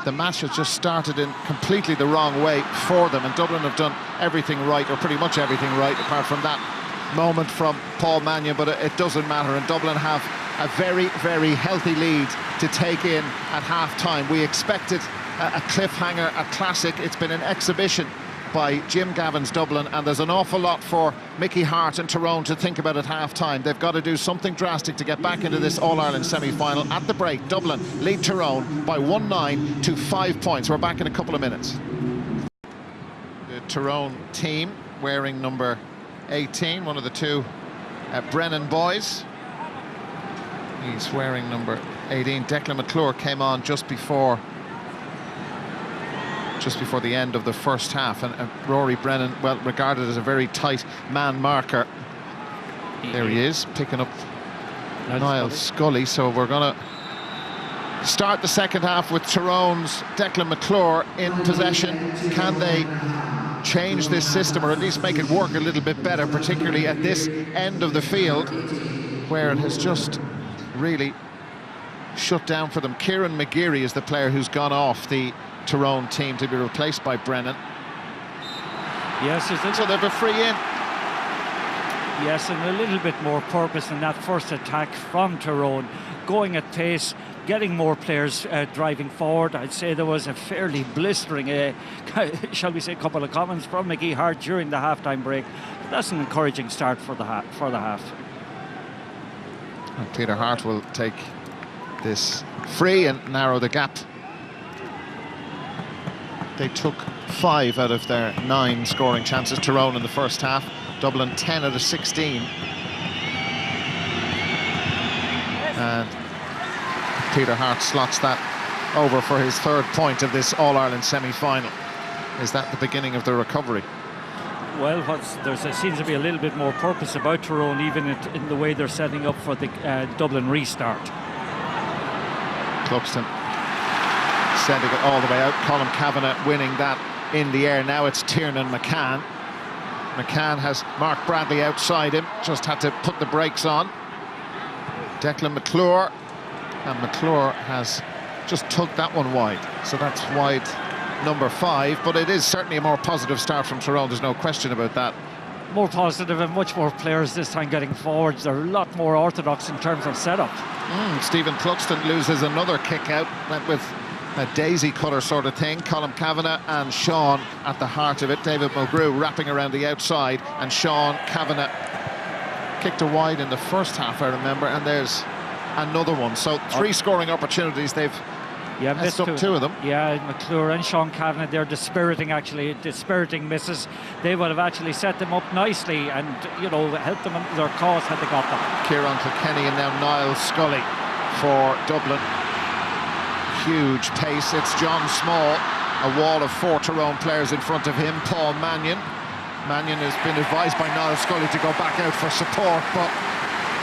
the match has just started in completely the wrong way for them, and Dublin have done everything right, or pretty much everything right, apart from that moment from Paul Mannion, but it doesn't matter, and Dublin have a very healthy lead to take in at half-time. We expected a cliffhanger, a classic. It's been an exhibition by Jim Gavin's Dublin, and there's an awful lot for Mickey Harte and Tyrone to think about at half-time. They've got to do something drastic to get back into this All-Ireland semi-final. At the break, Dublin lead Tyrone by 1-9 to 5 points. We're back in a couple of minutes. The Tyrone team wearing number 18, one of the two Brennan boys. He's wearing number 18. Declan McClure came on just before the end of the first half, and Rory Brennan, well, regarded as a very tight man marker. There he is, picking up Niall Scully. So we're going to start the second half with Tyrone's Declan McClure in possession. Can they change this system, or at least make it work a little bit better, particularly at this end of the field where it has just really shut down for them? Kieran McGeary is the player who's gone off the Tyrone team to be replaced by Brennan. Yes, so they've a free in. Yes, and a little bit more purpose in that first attack from Tyrone, going at pace, getting more players driving forward. I'd say there was a fairly blistering, shall we say, couple of comments from Mickey Harte during the half-time break. But that's an encouraging start for the half. And Peter Harte will take this free and narrow the gap. They took 5 out of their 9 scoring chances, Tyrone, in the first half. Dublin 10 out of 16. And Peter Harte slots that over for his 3rd point of this All-Ireland semi-final. Is that the beginning of the recovery? Well, there seems to be a little bit more purpose about Tyrone, even in the way they're setting up for the Dublin restart. Cluxton sending it all the way out. Cavanagh winning that in the air. Now it's Tiernan McCann. McCann has Mark Bradley outside him, just had to put the brakes on. Declan McClure, and McClure has just tugged that one wide, so that's wide number 5, but it is certainly a more positive start from Tyrone, there's no question about that. More positive and much more players this time getting forwards. They're a lot more orthodox in terms of setup. Stephen Cluxton loses another kick out, went with a daisy cutter sort of thing. Cavanagh and Sean at the heart of it. David Mulgrew wrapping around the outside, and Sean Cavanagh kicked a wide in the first half, I remember, and there's another one. So 3 scoring opportunities, they've missed up 2 of them. Yeah, McClure and Sean Cavanagh, they're dispiriting misses. They would have actually set them up nicely and, you know, helped them in their cause had they got them. Kieran Kilkenny and now Niall Scully for Dublin. Huge pace, it's John Small, a wall of 4 Tyrone players in front of him. Paul Mannion. Mannion has been advised by Niall Scully to go back out for support, but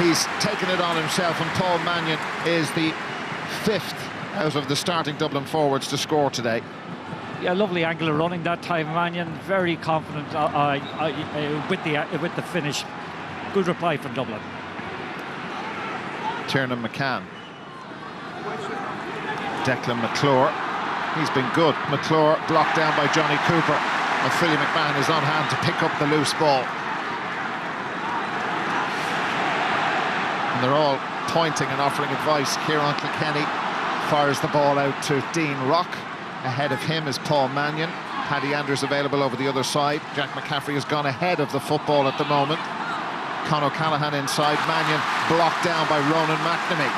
he's taken it on himself, and Paul Mannion is the 5th out of the starting Dublin forwards to score today. Yeah, lovely angle of running that time. Mannion very confident with the finish. Good reply from Dublin. Tiernan McCann. Declan McClure, he's been good. McClure blocked down by Johnny Cooper, and Philly McMahon is on hand to pick up the loose ball. And they're all pointing and offering advice. Kieran Kilkenny fires the ball out to Dean Rock. Ahead of him is Paul Mannion. Paddy Andrews available over the other side. Jack McCaffrey has gone ahead of the football at the moment. Con O'Callaghan inside. Mannion blocked down by Ronan McNamee.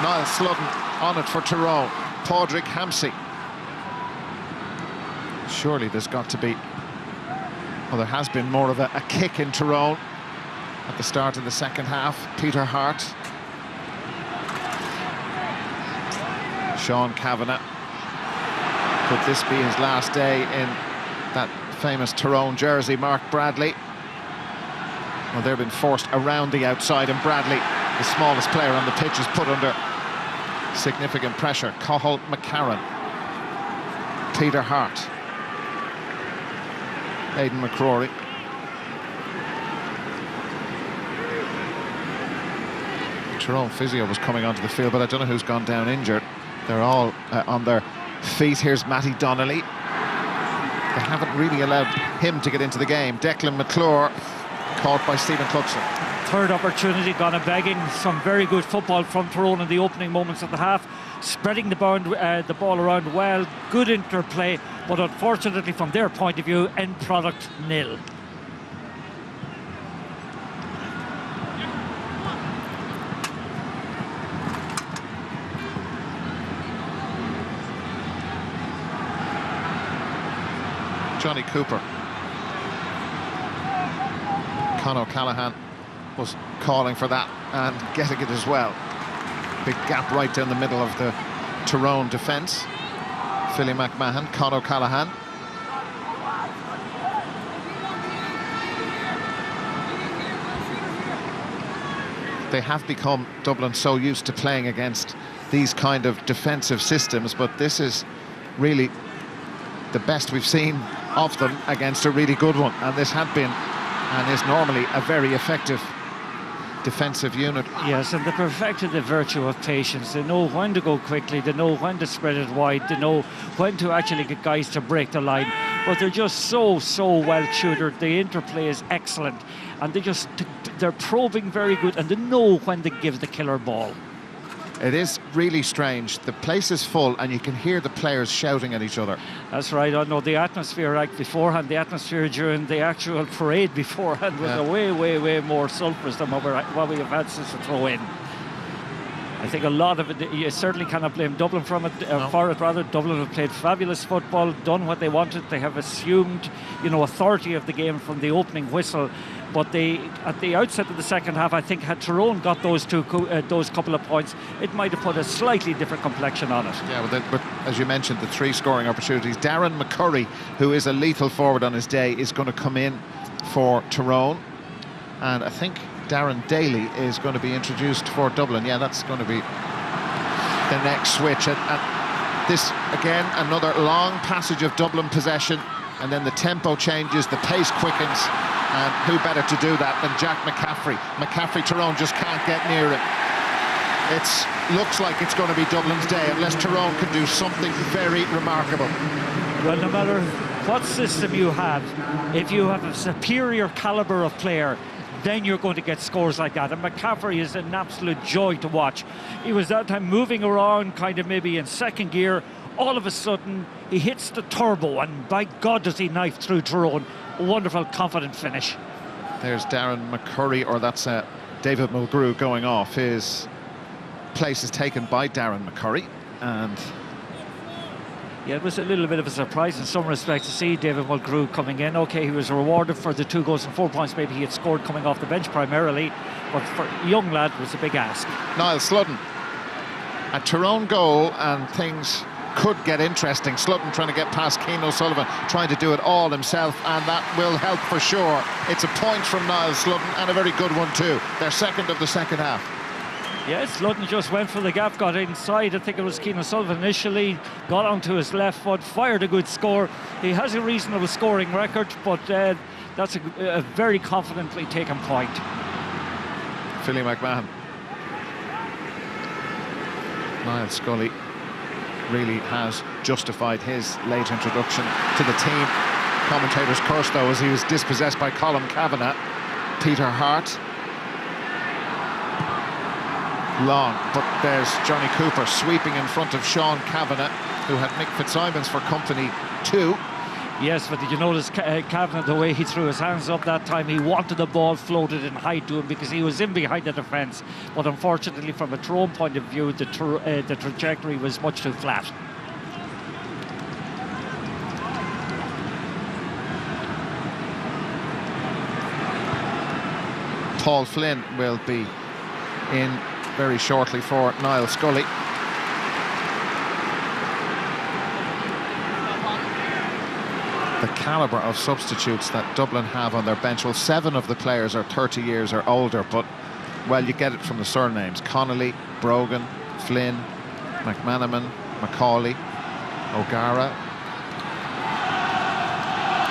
Niall Sludden on it for Tyrone. Coldrick, Hampsey. Surely there's got to be, well, there has been more of a kick in Tyrone at the start of the second half. Peter Harte. Sean Cavanagh. Could this be his last day in that famous Tyrone jersey? Mark Bradley. Well, they've been forced around the outside, and Bradley, the smallest player on the pitch, is put under significant pressure. Cahill McCarron, Peter Harte, Aidan McCrory. Tyrone physio was coming onto the field, but I don't know who's gone down injured. They're all on their feet. Here's Matty Donnelly. They haven't really allowed him to get into the game. Declan McClure caught by Stephen Cluxton. Third opportunity gone a begging. Some very good football from Tyrone in the opening moments of the half, spreading the ball around well, good interplay, but unfortunately from their point of view, end product nil. Johnny Cooper. Con O'Callaghan was calling for that and getting it as well. Big gap right down the middle of the Tyrone defence. Philly McMahon, Con O'Callaghan. They have become, Dublin, so used to playing against these kind of defensive systems, but this is really the best we've seen of them against a really good one, and this had been and is normally a very effective defensive unit. Yes, and they perfected the virtue of patience. They know when to go quickly, they know when to spread it wide, they know when to actually get guys to break the line, but they're just so well tutored. The interplay is excellent, and they're probing very good, and they know when to give the killer ball. It is really strange. The place is full and you can hear the players shouting at each other. That's right. I know the atmosphere beforehand, the atmosphere during the actual parade beforehand was way more sulphurous than what we have had since the throw in. I think a lot of it, you certainly cannot blame Dublin for it, rather. Dublin have played fabulous football, done what they wanted. They have assumed, authority of the game from the opening whistle. But at the outset of the second half, I think had Tyrone got those couple of points, it might have put a slightly different complexion on it. Yeah, but as you mentioned, the 3 scoring opportunities. Darren McCurry, who is a lethal forward on his day, is going to come in for Tyrone. And I think Darren Daly is going to be introduced for Dublin. Yeah, that's going to be the next switch. And this, again, another long passage of Dublin possession, and then the tempo changes, the pace quickens, and who better to do that than Jack McCaffrey. McCaffrey, Tyrone just can't get near it. It looks like it's going to be Dublin's day, unless Tyrone can do something very remarkable. Well, no matter what system you have, if you have a superior calibre of player, then you're going to get scores like that. And McCaffrey is an absolute joy to watch. He was that time moving around, kind of maybe in second gear. All of a sudden, he hits the turbo, and by God does he knife through Tyrone. A wonderful, confident finish. There's Darren McCurry, or that's David Mulgrew going off. His place is taken by Darren McCurry, and yeah, it was a little bit of a surprise in some respects to see David Mulgrew coming in. Okay, he was rewarded for the 2 goals and 4 points maybe he had scored coming off the bench primarily, but for a young lad it was a big ask. Niall Sludden, a Tyrone goal and things could get interesting. Sludden trying to get past Cian O'Sullivan, trying to do it all himself, and that will help for sure. It's a point from Niall Sludden, and a very good one too. Their second of the second half. Yes, Sludden just went for the gap, got inside. I think it was Cian O'Sullivan initially, got onto his left foot, fired a good score. He has a reasonable scoring record, but that's a very confidently taken point. Philly McMahon. Niall Scully really has justified his late introduction to the team. Commentators cursed though as he was dispossessed by Colm Cavanagh. Peter Harte. Long, but there's Johnny Cooper sweeping in front of Sean Cavanagh, who had Mick Fitzsimons for company too. Yes, but did you notice Cavanagh, the way he threw his hands up that time? He wanted the ball floated in high to him because he was in behind the defence, but unfortunately from a Tyrone point of view the trajectory was much too flat. Paul Flynn will be in very shortly for Niall Scully. The calibre of substitutes that Dublin have on their bench, well, 7 of the players are 30 years or older, but, well, you get it from the surnames. Connolly, Brogan, Flynn, McManamon, Macaulay, O'Gara.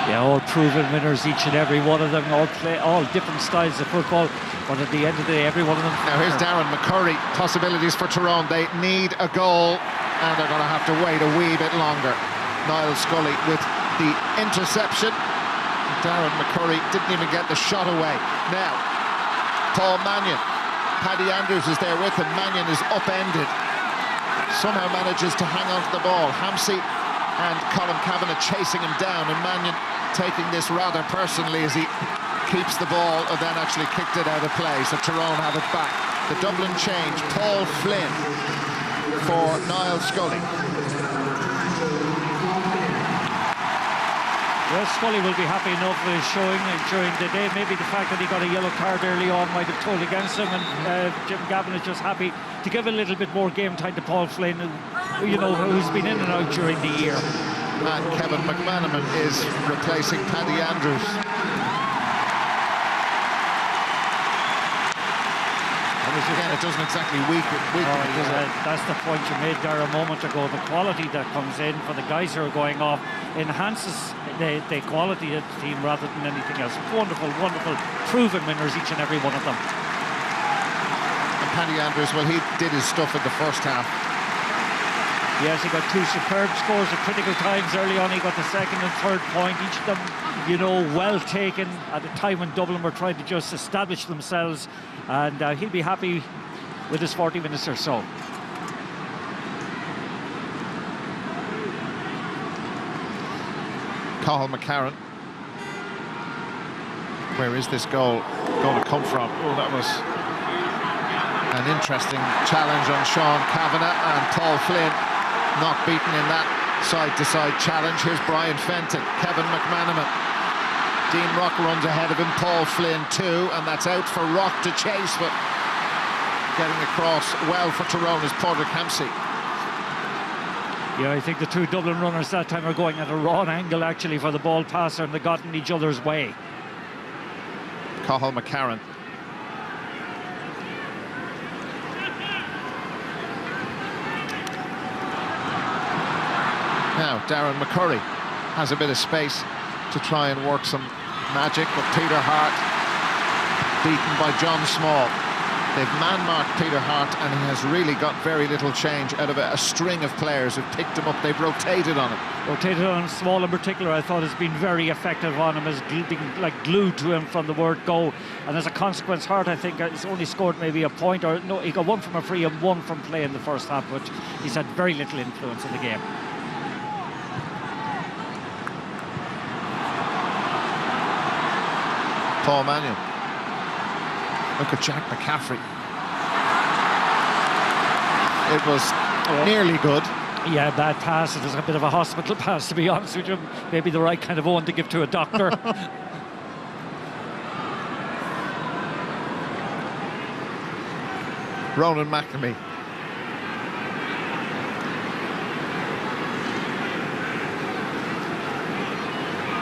Yeah, all proven winners, each and every one of them, all play all different styles of football, but at the end of the day, every one of them... Now here's Darren McCurry, possibilities for Tyrone. They need a goal, and they're going to have to wait a wee bit longer. Niall Scully with the interception. Darren McCurry didn't even get the shot away. Now, Paul Mannion. Paddy Andrews is there with him. Mannion is upended. Somehow manages to hang on to the ball. Hampsey and Colm Cavanagh chasing him down, and Mannion taking this rather personally as he keeps the ball and then actually kicked it out of play. So Tyrone have it back. The Dublin change. Paul Flynn for Niall Scully. Well, Scully will be happy enough with his showing during the day. Maybe the fact that he got a yellow card early on might have told against him, and Jim Gavin is just happy to give a little bit more game time to Paul Flynn, who, you know, who's been in and out during the year. And Kevin McManamon is replacing Paddy Andrews. Again, it doesn't exactly weaken. That's the point you made there a moment ago. The quality that comes in for the guys who are going off enhances the quality of the team rather than anything else. Wonderful, wonderful, proven winners, each and every one of them. And Paddy Andrews, well, he did his stuff in the first half. Yes, he got 2 superb scores at critical times early on. He got the second and third point, each of them, you know, well taken at a time when Dublin were trying to just establish themselves, and he'll be happy with his 40 minutes or so. Cathal McCarron. Where is this goal going to come from? Oh, that was an interesting challenge on Sean Cavanagh, and Paul Flynn not beaten in that side-to-side challenge. Here's Brian Fenton, Kevin McManamon. Dean Rock runs ahead of him, Paul Flynn too, and that's out for Rock to chase, but getting across well for Tyrone is Padraig Hampsey. Yeah, I think the 2 Dublin runners that time are going at a wrong angle actually for the ball passer, and they got in each other's way. Cathal McCarron. now. Darren McCurry has a bit of space to try and work some magic, but Peter Harte beaten by John Small. They've man-marked Peter Harte, and he has really got very little change out of a string of players who've picked him up. They've rotated on him. Rotated on him. Small in particular, I thought, has been very effective on him, has been like glued to him from the word go. And as a consequence, Harte, I think, has only scored maybe a point, or no, he got one from a free and one from play in the first half, but he's had very little influence in the game. Paul Mannion. Look at Jack McCaffrey. It was nearly good. Yeah, bad pass. It was a bit of a hospital pass, to be honest with you. Maybe the right kind of one to give to a doctor. Ronan McNamee.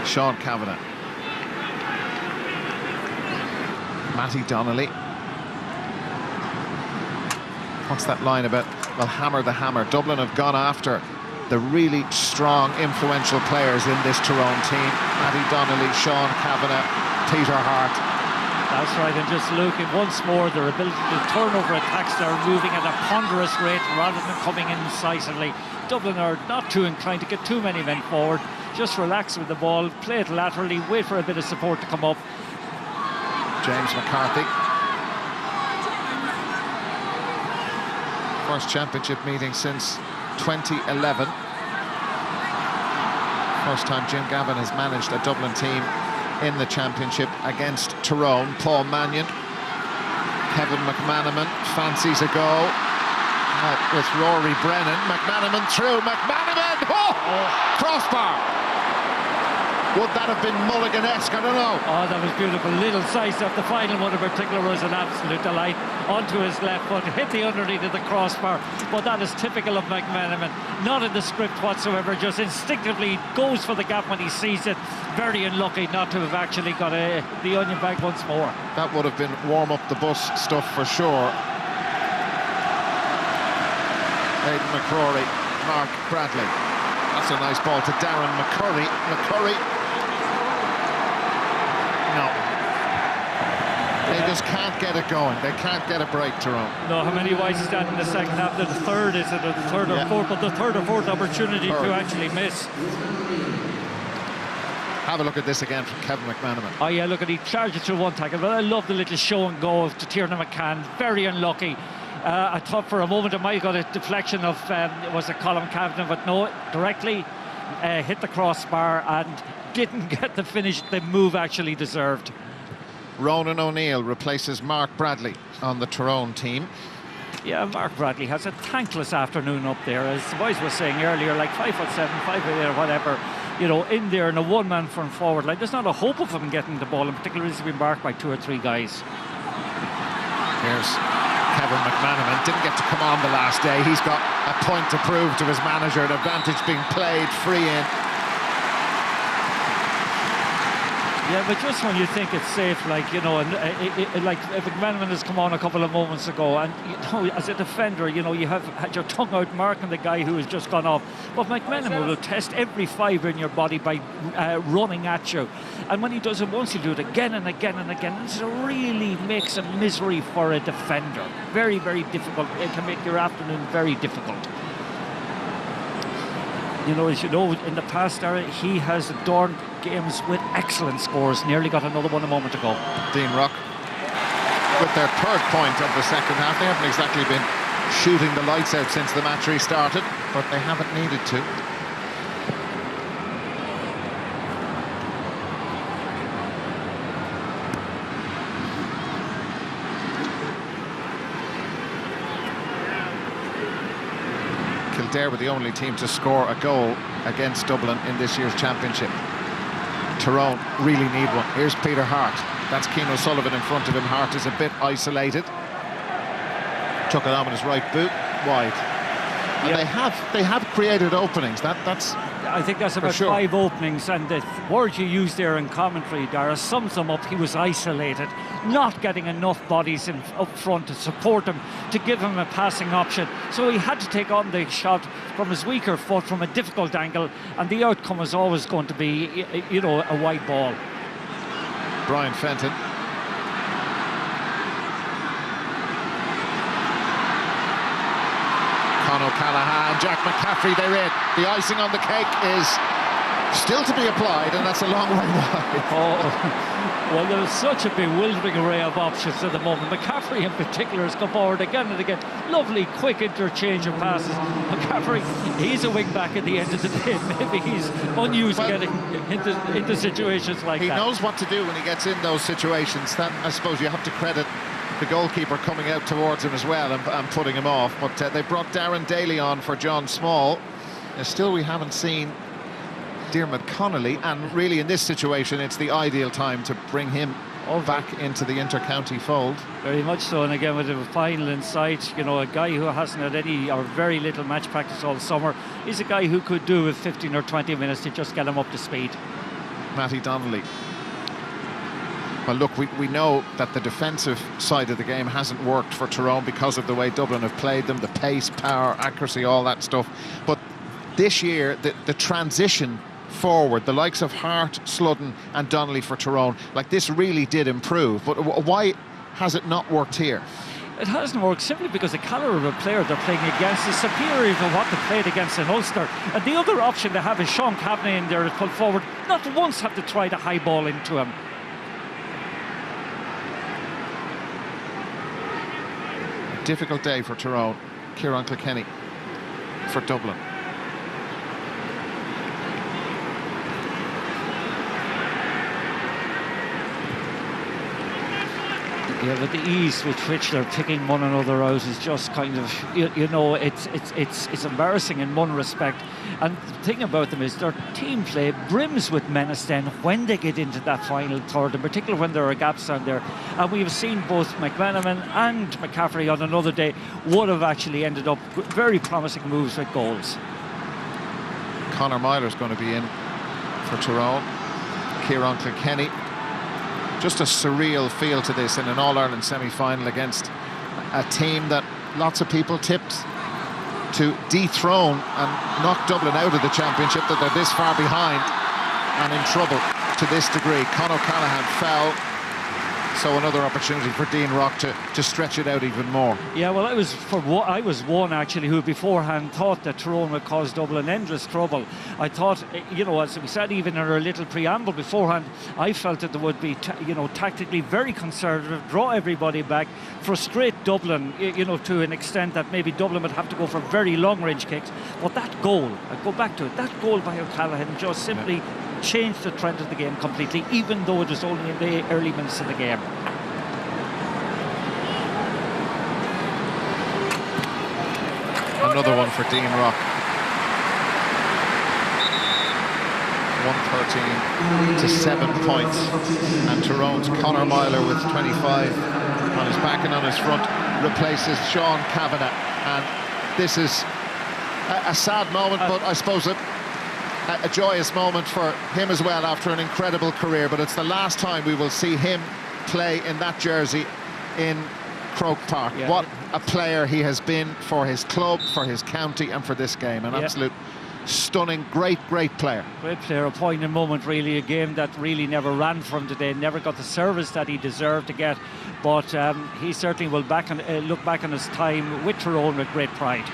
Sean Cavanagh. Matty Donnelly. What's that line about? Well, hammer the hammer. Dublin have gone after the really strong, influential players in this Tyrone team. Matty Donnelly, Sean Cavanagh, Peter Harte. That's right, and just looking once more, their ability to turn over attacks, they're moving at a ponderous rate rather than coming in incisively. Dublin are not too inclined to get too many men forward. Just relax with the ball, play it laterally, wait for a bit of support to come up. James McCarthy. First championship meeting since 2011. First time Jim Gavin has managed a Dublin team in the championship against Tyrone. Paul Mannion. Kevin McManamon fancies a go with Rory Brennan. McManamon through. McManamon! Oh! Crossbar! Would that have been Mulligan-esque? I don't know. Oh, that was beautiful. Little size up. The final one in particular was an absolute delight. Onto his left foot, hit the underneath of the crossbar. But that is typical of McManamon. Not in the script whatsoever, just instinctively goes for the gap when he sees it. Very unlucky not to have actually got the onion bag once more. That would have been warm up the bus stuff for sure. Aidan McCrory, Mark Bradley. That's a nice ball to Darren McCurry. McCurry. No. They just can't get it going. They can't get a break, Tyrone. No, how many wides is that in the second half? The third, is it? Or the third or fourth? But the third or fourth opportunity to actually miss. Have a look at this again from Kevin McManamon. Oh yeah, look at he charged it through one tackle, but I love the little show and go to Tiernan McCann. Very unlucky. I thought for a moment it might have got a deflection of was it Colin Cavanagh, but no, directly hit the crossbar and didn't get the finish the move actually deserved. Ronan O'Neill replaces Mark Bradley on the Tyrone team. Yeah, Mark Bradley has a thankless afternoon up there, as the boys were saying earlier, like 5'7", 5'8", or whatever, you know, in there in a one-man front forward. Like, there's not a hope of him getting the ball, in particular he's been marked by 2 or 3 guys. Here's Kevin McManamon. Didn't get to come on the last day. He's got a point to prove to his manager. An advantage being played, free in. Yeah, but just when you think it's safe, like, you know, and like McManamon has come on a couple of moments ago, and, you know, as a defender, you know, you have had your tongue out marking the guy who has just gone off. But McManamon will test every fibre in your body by running at you. And when he does it once, he'll do it again and again and again. This really makes a misery for a defender. Very, very difficult. It can make your afternoon very difficult. You know, as you know, in the past era, he has adorned games with excellent scores. Nearly got another one a moment ago. Dean Rock with their third point of the second half. They haven't exactly been shooting the lights out since the match restarted, but they haven't needed to. Kildare were the only team to score a goal against Dublin in this year's championship. Tyrone really need one. Here's Peter Harte. That's Keane O'Sullivan in front of him. Harte is a bit isolated. Took it on with his right boot, wide. And they have created openings. That's I think that's about sure. 5 openings, and the word you used there in commentary, Dara, sums them up. He was isolated, not getting enough bodies up front to support him, to give him a passing option. So he had to take on the shot from his weaker foot, from a difficult angle, and the outcome was always going to be, you know, a wide ball. Brian Fenton. O'Callaghan, Jack McCaffrey, they're in. The icing on the cake is still to be applied, and that's a long way wide. Oh, well, there's such a bewildering array of options at the moment. McCaffrey in particular has come forward again and again. Lovely, quick interchange of passes. McCaffrey, he's a wing back at the end of the day. Maybe he's unused getting into situations like that. He knows what to do when he gets in those situations. That, I suppose, you have to credit the goalkeeper coming out towards him as well and putting him off. But they brought Darren Daly on for John Small. Still, we haven't seen Diarmuid Connolly, and really in this situation it's the ideal time to bring him back into the inter-county fold. Very much so, and again with the final in sight, you know, a guy who hasn't had any or very little match practice all summer. He's a guy who could do with 15 or 20 minutes to just get him up to speed. Matty Donnelly. Well, look, we know that the defensive side of the game hasn't worked for Tyrone because of the way Dublin have played them, the pace, power, accuracy, all that stuff. But this year, the transition forward, the likes of Harte, Sludden and Donnelly for Tyrone, like this really did improve. But why has it not worked here? It hasn't worked simply because the calibre of the player they're playing against is superior to what they played against in Ulster. And the other option they have is Sean Cavanagh in there to pull forward. Not once have to try to high ball into him. Difficult day for Tyrone. Kieran Kilkenny for Dublin. Yeah, but the ease with which they're picking one another out is just kind of, you know, it's embarrassing in one respect. And the thing about them is their team play brims with menace then when they get into that final third, in particular when there are gaps down there. And we've seen both McManamon and McCaffrey on another day would have actually ended up with very promising moves with goals. Conor Meyler's going to be in for Tyrone. Kieran Kilkenny. Just a surreal feel to this in an All Ireland semi-final against a team that lots of people tipped to dethrone and knock Dublin out of the championship, that they're this far behind and in trouble to this degree. Conor O'Callaghan fell, so another opportunity for Dean Rock to stretch it out even more. Yeah, well, I was one actually who beforehand thought that Tyrone would cause Dublin endless trouble. I thought, you know, as we said even in our little preamble beforehand, I felt that there would be, you know, tactically very conservative, draw everybody back, frustrate Dublin, you know, to an extent that maybe Dublin would have to go for very long range kicks. But that goal, I go back to it, that goal by O'Callaghan just simply changed the trend of the game completely, even though it was only in the early minutes of the game. Another one for Dean Rock. 113 to 7 points, and Tyrone's Conor Meyler with 25 on his back and on his front replaces Sean Cavanagh, and this is a sad moment, but I suppose a joyous moment for him as well after an incredible career. But it's the last time we will see him play in that jersey in Croke Park. Yeah. What a player he has been for his club, for his county and for this game. An absolute stunning, great player. Great player, a poignant moment really, a game that really never ran from today, never got the service that he deserved to get, but he certainly will look back on his time with Tyrone with great pride.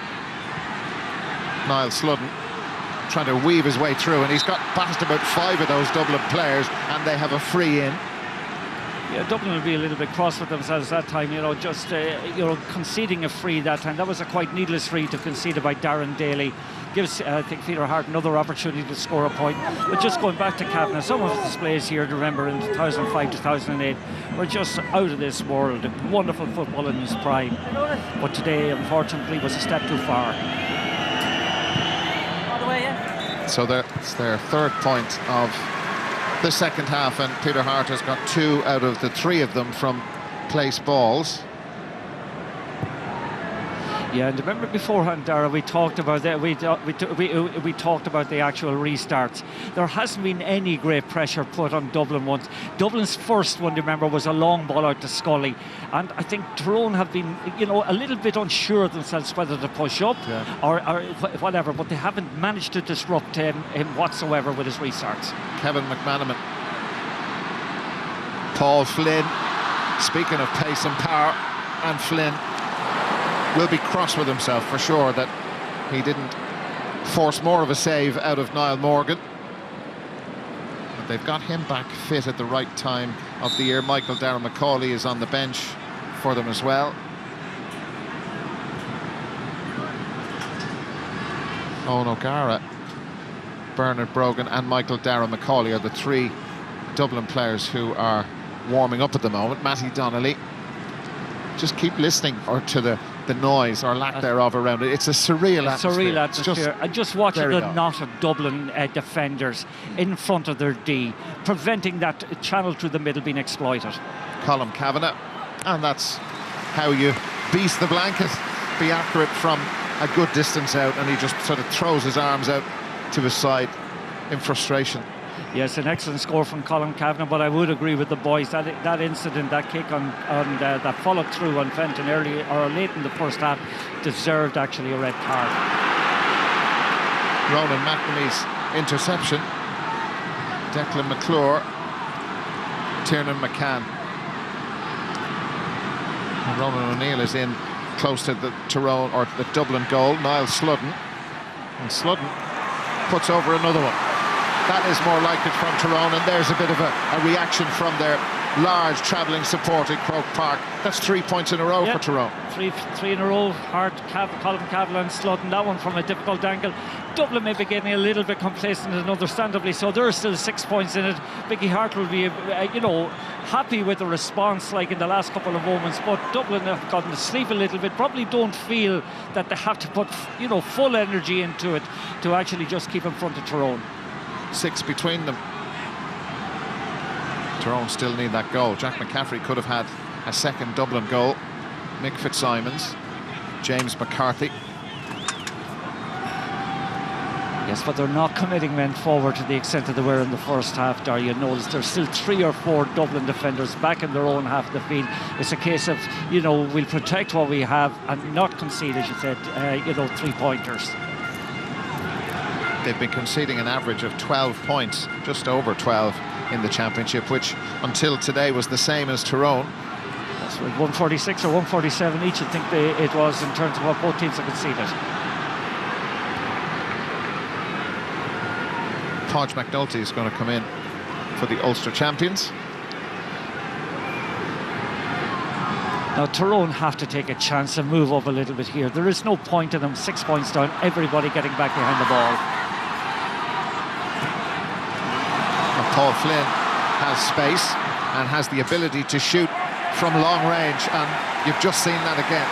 Niall Sludden trying to weave his way through, and he's got past about 5 of those Dublin players, and they have a free in. Yeah, Dublin will be a little bit cross with themselves that time, you know, just you know, conceding a free that time. That was a quite needless free to concede by Darren Daly. Gives I think Peter Harte another opportunity to score a point. But just going back to Cavanagh, some of his displays here to remember in 2005-2008 were just out of this world. Wonderful football in his prime, but today unfortunately was a step too far. So it's their third point of the second half, and Peter Harte has got 2 out of the 3 of them from place balls. Yeah, and remember beforehand, Dara, we talked about that. We talked about the actual restarts. There hasn't been any great pressure put on Dublin once. Dublin's first one, remember, was a long ball out to Scully, and I think Tyrone have been, a little bit unsure of themselves whether to push up or whatever, but they haven't managed to disrupt him whatsoever with his restarts. Kevin McManamon, Paul Flynn. Speaking of pace and power, and Flynn will be cross with himself for sure that he didn't force more of a save out of Niall Morgan. But they've got him back fit at the right time of the year. Michael Darragh Macaulay is on the bench for them as well. Owen O'Gara, Bernard Brogan and Michael Darragh Macaulay are the three Dublin players who are warming up at the moment. Matty Donnelly, just keep listening to the noise or lack thereof around it. It's a surreal atmosphere. Surreal atmosphere. And just watching the knot of Dublin defenders in front of their D, preventing that channel through the middle being exploited. Colm Cavanagh, and that's how you beast the blanket, be accurate from a good distance out, and he just sort of throws his arms out to his side in frustration. Yes, an excellent score from Colm Cavanagh, but I would agree with the boys that incident, that kick on that followed through on Fenton early or late in the first half, deserved actually a red card. Ronan McNamee's interception. Declan McClure, Tiernan McCann. And Ronan O'Neill is in close to the Tyrone or the Dublin goal. Niall Sludden, and Sludden puts over another one. That is more like it from Tyrone, and there's a bit of a reaction from their large travelling support in Croke Park. That's 3 points in a row for Tyrone. Three in a row. Harte, Colm Cavanagh and Sludden. That one from a difficult angle. Dublin may be getting a little bit complacent, and understandably so. There are still 6 points in it. Mickey Harte will be, happy with the response like in the last couple of moments, but Dublin have gotten to sleep a little bit. Probably don't feel that they have to put, full energy into it to actually just keep in front of Tyrone. 6 between them. Tyrone still need that goal. Jack McCaffrey could have had a second Dublin goal. Mick Fitzsimons, James McCarthy. Yes, but they're not committing men forward to the extent that they were in the first half, Dar. You notice there's still 3 or 4 Dublin defenders back in their own half of the field. It's a case of, we'll protect what we have and not concede, as you said, 3-pointers. They've been conceding an average of 12 points, just over 12 in the championship, which until today was the same as Tyrone. That's right, 146 or 147 each, I think it was, in terms of what both teams have conceded. Podge McNulty is going to come in for the Ulster champions. Now Tyrone have to take a chance and move up a little bit here. There is no point in them 6 points down, everybody getting back behind the ball. Paul Flynn has space and has the ability to shoot from long range, and you've just seen that again.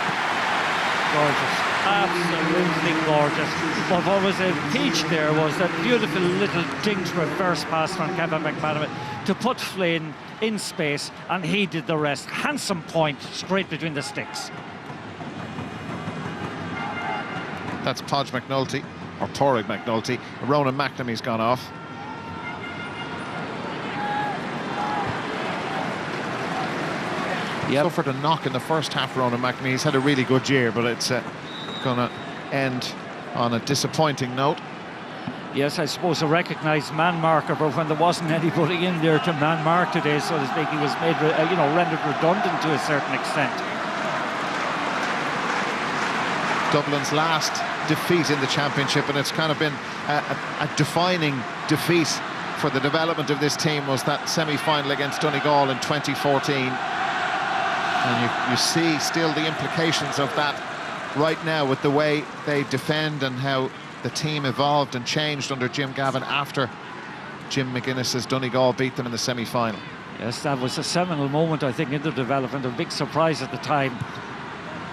Gorgeous, absolutely gorgeous. But what was a peach there was that beautiful little dinged reverse pass from Kevin McManamon to put Flynn in space, and he did the rest. Handsome point straight between the sticks. That's Podge McNulty, or Torrig McNulty. Ronan McNamee's gone off. Yep. Suffered a knock in the first half, Ronan McNamee. He's had a really good year, but it's going to end on a disappointing note. Yes, I suppose a recognised man marker, but when there wasn't anybody in there to man mark today, so to speak, he was made, rendered redundant to a certain extent. Dublin's last defeat in the championship, and it's kind of been a defining defeat for the development of this team, was that semi-final against Donegal in 2014. And you see still the implications of that right now with the way they defend and how the team evolved and changed under Jim Gavin after Jim McGuinness's Donegal beat them in the semi-final. Yes, that was a seminal moment, I think, in the development, a big surprise at the time.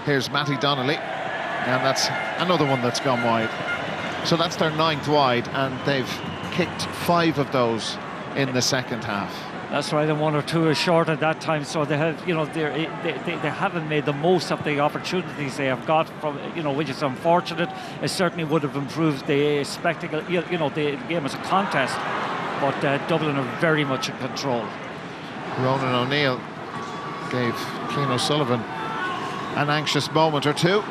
Here's Matty Donnelly, and that's another one that's gone wide. So that's their 9th wide, and they've kicked 5 of those in the second half. That's right, and 1 or 2 is short at that time, so they have, you know, they haven't made the most of the opportunities they have got from, you know, which is unfortunate. It certainly would have improved the spectacle, you know, the game as a contest, but Dublin are very much in control. Ronan O'Neill gave Cian O'Sullivan an anxious moment or two.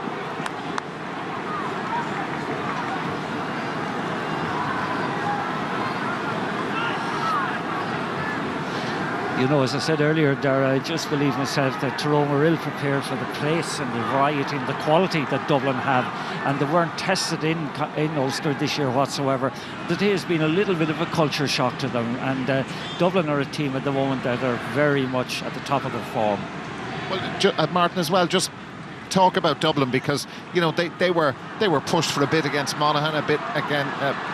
You know, as I said earlier, Dara, I just believe myself that Tyrone were ill prepared for the place and the variety and the quality that Dublin have, and they weren't tested in Ulster this year whatsoever. Today has been a little bit of a culture shock to them, and Dublin are a team at the moment that are very much at the top of their form. Well, Martin, as well, just talk about Dublin, because you know they were pushed for a bit against Monaghan, a bit again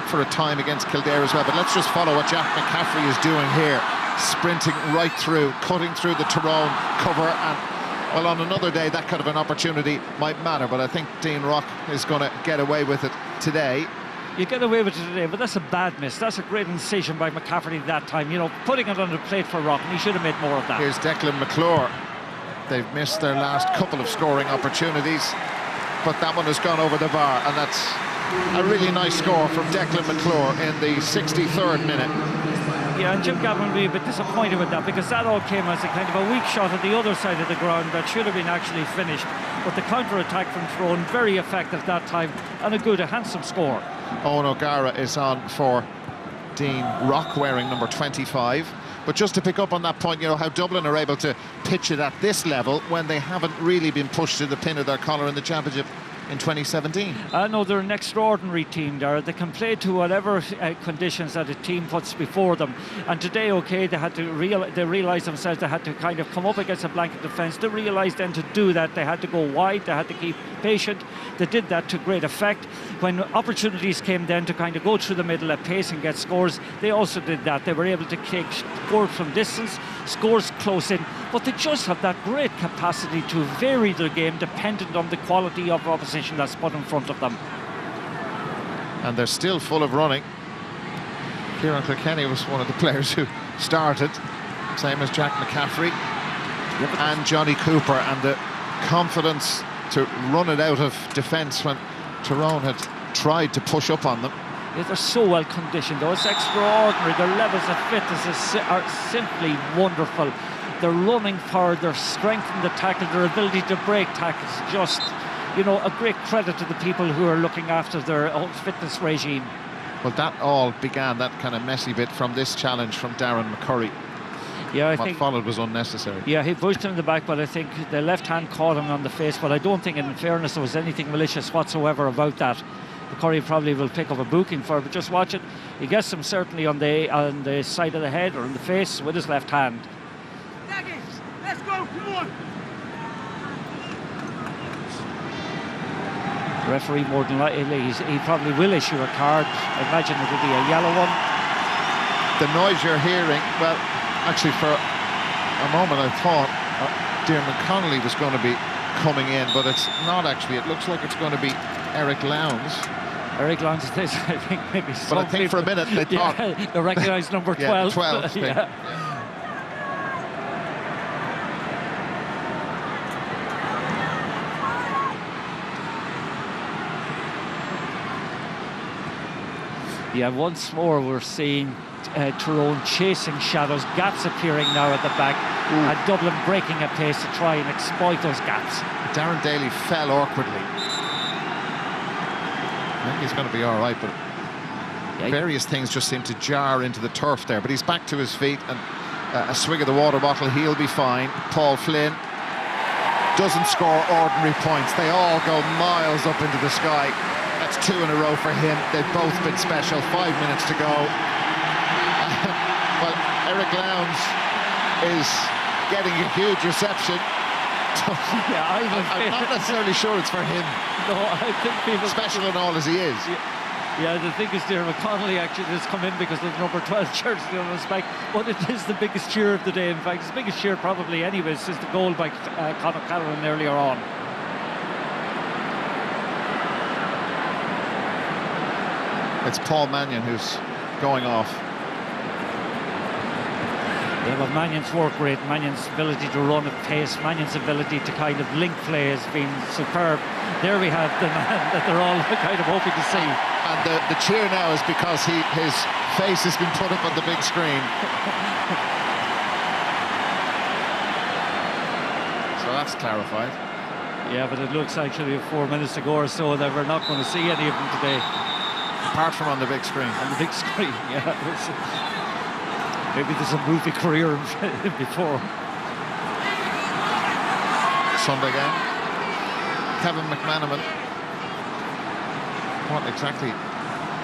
for a time against Kildare as well. But let's just follow what Jack McCaffrey is doing here, sprinting right through, cutting through the Tyrone cover, and well, on another day that kind of an opportunity might matter, but I think Dean Rock is going to get away with it today. You get away with it today, but that's a bad miss. That's a great incision by McCaffrey that time, you know, putting it on the plate for Rock, and he should have made more of that. Here's Declan McClure. They've missed their last couple of scoring opportunities, but that one has gone over the bar, and that's a really nice score from Declan McClure in the 63rd minute. Yeah, and Jim Gavin will be a bit disappointed with that, because that all came as a kind of a weak shot at the other side of the ground that should have been actually finished. But the counter-attack from Tyrone, very effective that time, and a handsome score. Owen O'Gara is on for Dean Rock, wearing number 25. But just to pick up on that point, you know, how Dublin are able to pitch it at this level when they haven't really been pushed to the pin of their collar in the championship in 2017. No, they're an extraordinary team there. They can play to whatever conditions that a team puts before them. And today, okay, they had to realised themselves they had to kind of come up against a blanket defence. They realised then to do that they had to go wide, they had to keep patient. They did that to great effect. When opportunities came then to kind of go through the middle at pace and get scores, they also did that. They were able to kick scores from distance, scores close in, but they just have that great capacity to vary their game dependent on the quality of opposition that's put in front of them. And they're still full of running. Kieran Kilkenny was one of the players who started, same as Jack McCaffrey and Johnny Cooper, and the confidence to run it out of defence when Tyrone had tried to push up on them. Yeah, they're so well conditioned though, it's extraordinary. Their levels of fitness are simply wonderful. They're running forward, their strength in the tackle, their ability to break tackles, just, you know, a great credit to the people who are looking after their own fitness regime. Well, that all began, that kind of messy bit, from this challenge from Darren McCurry. Yeah, I what think followed was unnecessary. Yeah, he pushed him in the back, but I think the left hand caught him on the face, but I don't think, in fairness, there was anything malicious whatsoever about that. McCurry probably will pick up a booking for it, but just watch it. He gets him certainly on the side of the head or in the face with his left hand. Let's go, come on! The referee, more than likely, he probably will issue a card. I imagine it will be a yellow one. The noise you're hearing, well, actually for a moment I thought Diarmuid Connolly was going to be coming in, but it's not actually. It looks like it's going to be Eric Lowndes. Eric Lowndes is this, I think maybe. But I think for a minute they thought... Yeah, they recognised number 12. Yeah, 12. Yeah. Yeah, once more we're seeing Tyrone chasing shadows, gaps appearing now at the back, and Dublin breaking at pace to try and exploit those gaps. Darren Daly fell awkwardly. I think he's going to be all right, but various things just seem to jar into the turf there. But he's back to his feet, and a swig of the water bottle, he'll be fine. Paul Flynn doesn't score ordinary points. They all go miles up into the sky. That's 2 in a row for him. They've both been special. 5 minutes to go. Well, Eric Lowndes is getting a huge reception. Yeah, I'm not necessarily sure it's for him. No, I think people... Special and all as he is. Yeah, the thing is, Diarmuid Connolly actually has come in because of the number 12 jersey on his back, but it is the biggest cheer of the day. In fact, it's the biggest cheer probably anyway since the goal by Cavanagh earlier on. It's Paul Mannion who's going off. Yeah, but Mannion's work rate, Mannion's ability to run at pace, Mannion's ability to kind of link play has been superb. There we have the man that they're all kind of hoping to see. And the cheer now is because his face has been put up on the big screen. So that's clarified. Yeah, but it looks actually 4 minutes to go or so that we're not going to see any of them today. Apart from on the big screen. On the big screen, yeah. Maybe there's a movie career before. Sunday game. Kevin McManamon. What exactly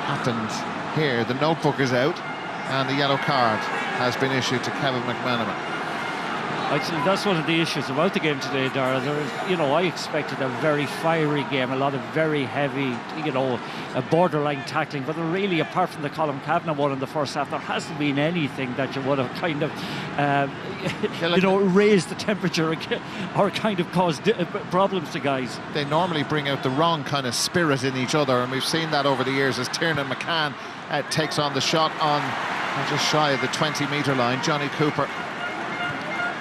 happened here? The notebook is out and the yellow card has been issued to Kevin McManamon. Actually, that's one of the issues about the game today, Dara. I expected a very fiery game, a lot of very heavy, a borderline tackling. But really, apart from the Colm Cavanagh one in the first half, there hasn't been anything that you would have kind of, raised the temperature or kind of caused problems to guys. They normally bring out the wrong kind of spirit in each other, and we've seen that over the years as Tiernan McCann takes on the shot on just shy of the 20-metre line. Johnny Cooper.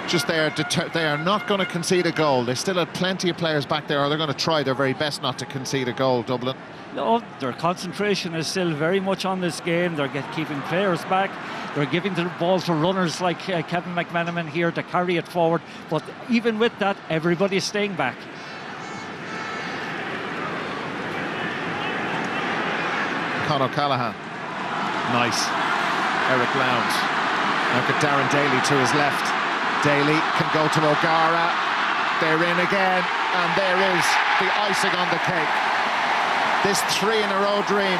Just there, they are not going to concede a goal. They still have plenty of players back there, or they're going to try their very best not to concede a goal, Dublin. No, their concentration is still very much on this game. They're keeping players back. They're giving the ball to runners like Kevin McManamon here to carry it forward. But even with that, everybody's staying back. Conor O'Callaghan. Nice. Eric Lowndes. Now got Darren Daly to his left. Daly can go to O'Gara. They're in again, and there is the icing on the cake. This 3-in-a-row dream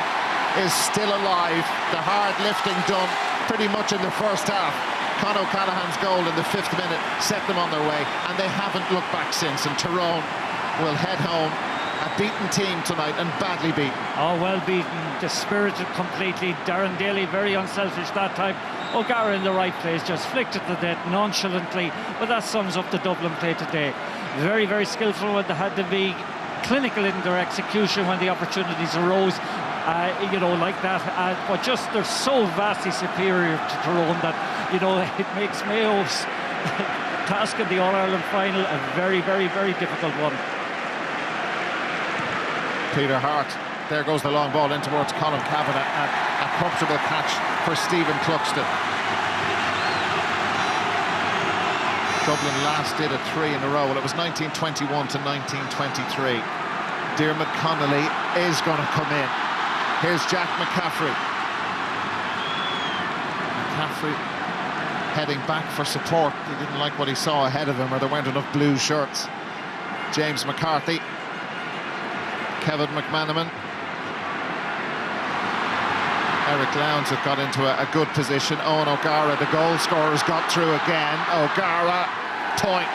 is still alive. The hard lifting done pretty much in the first half. Conor O'Callaghan's goal in the 5th minute set them on their way, and they haven't looked back since. And Tyrone will head home a beaten team tonight, and badly beaten. Oh, well beaten, dispirited completely. Darren Daly very unselfish that time. O'Gara in the right place, just flicked it to death nonchalantly, but that sums up the Dublin play today. Very, very skillful when they had to be, clinical in their execution when the opportunities arose, like that. But just they're so vastly superior to Tyrone that, it makes Mayo's task in the All Ireland final a very, very, very difficult one. Peter Harte. There goes the long ball in towards Colm Cavanagh. A comfortable catch for Stephen Cluxton. Dublin last did a 3 in a row. Well, it was 1921 to 1923. Diarmuid Connolly is going to come in. Here's Jack McCaffrey. McCaffrey heading back for support. He didn't like what he saw ahead of him, or there weren't enough blue shirts. James McCarthy. Kevin McManamon. Eric Lowndes have got into a good position. Owen O'Gara, the goal scorer's got through again. O'Gara, point.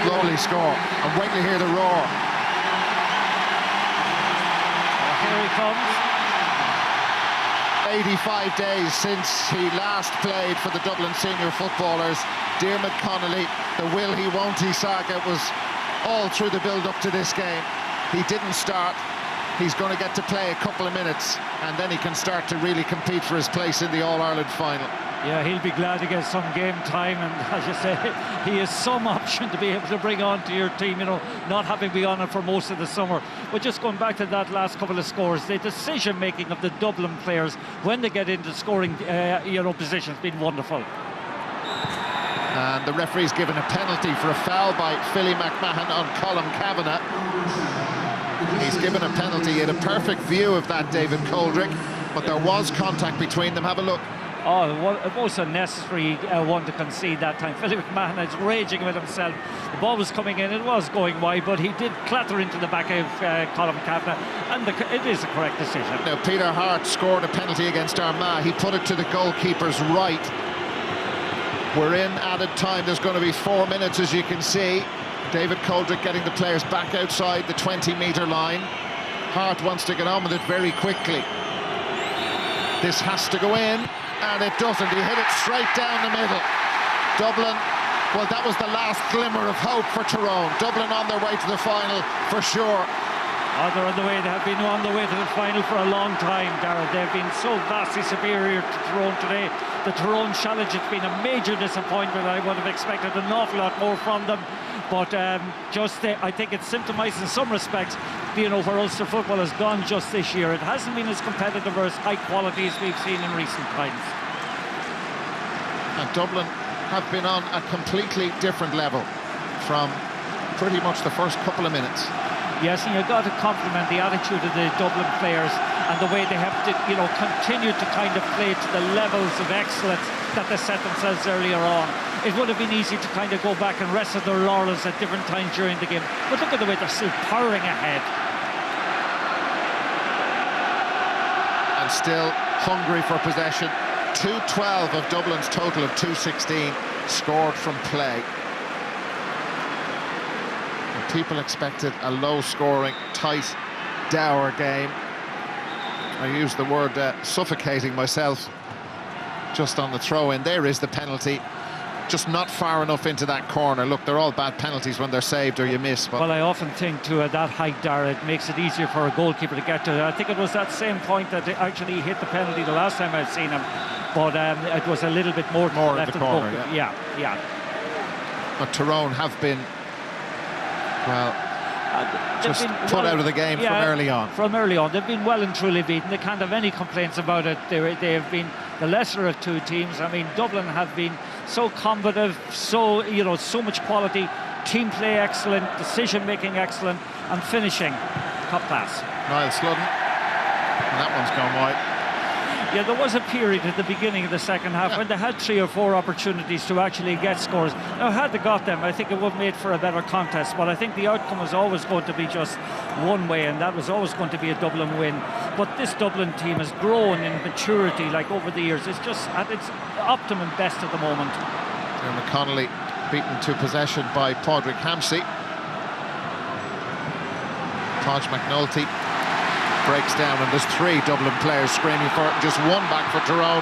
Lovely score. And wait till you hear the roar. Here he comes. 85 days since he last played for the Dublin senior footballers. Diarmuid Connolly, the will he won't he saga was all through the build-up to this game. He didn't start. He's going to get to play a couple of minutes, and then he can start to really compete for his place in the All-Ireland final. Yeah, he'll be glad to get some game time, and as you say, he has some option to be able to bring on to your team, not having been on it for most of the summer. But just going back to that last couple of scores, the decision-making of the Dublin players when they get into scoring, position has been wonderful. And the referee's given a penalty for a foul by Philly McMahon on Colm Cavanagh. He's given a penalty. He had a perfect view of that, David Coldrick, but there was contact between them. Have a look. Oh, it was unnecessary one to concede that time. Philly McMahon is raging with himself. The ball was coming in, it was going wide, but he did clatter into the back of Colm Cavanagh, and it is a correct decision. Now, Peter Harte scored a penalty against Armagh. He put it to the goalkeeper's right. We're in added time. There's going to be 4 minutes, as you can see. David Coldrick getting the players back outside the 20-metre line. Harte wants to get on with it very quickly. This has to go in, and it doesn't. He hit it straight down the middle. Dublin, well, that was the last glimmer of hope for Tyrone. Dublin on their way to the final for sure. Oh, they're on the way. They have been on the way to the final for a long time, Darragh. They've been so vastly superior to Tyrone today. The Tyrone challenge has been a major disappointment. I would have expected an awful lot more from them. But I think it symptomises in some respects, where Ulster football has gone just this year. It hasn't been as competitive or as high quality as we've seen in recent times. And Dublin have been on a completely different level from pretty much the first couple of minutes. Yes, and you've got to compliment the attitude of the Dublin players and the way they have to, continue to kind of play to the levels of excellence that they set themselves earlier on. It would have been easy to kind of go back and rest of their laurels at different times during the game. But look at the way they're still powering ahead. And still hungry for possession. 2-12 of Dublin's total of 2-16 scored from play. And people expected a low-scoring, tight, dour game. I used the word suffocating myself just on the throw-in. There is the penalty. Just not far enough into that corner. Look, they're all bad penalties when they're saved or you miss. But well, I often think too at that height, Darragh, it makes it easier for a goalkeeper to get to it. I think it was that same point that they actually hit the penalty the last time I've seen him. But it was a little bit more left in the corner. Yeah. But Tyrone have been, well, just put out of the game from early on. From early on, they've been well and truly beaten. They can't have any complaints about it. They have been the lesser of two teams. I mean, Dublin have been so combative, so so much quality, team play excellent, decision making excellent, and finishing top class. Niall Sludden, and that one's gone wide. Yeah, there was a period at the beginning of the second half when they had 3 or 4 opportunities to actually get scores. Now, had they got them, I think it would have made for a better contest, but I think the outcome was always going to be just one way, and that was always going to be a Dublin win. But this Dublin team has grown in maturity, like over the years. It's just at its optimum best at the moment. Connolly beaten to possession by Coldrick Hampsey. McNulty breaks down, and there's 3 Dublin players screaming for it, and just 1 back for Tyrone,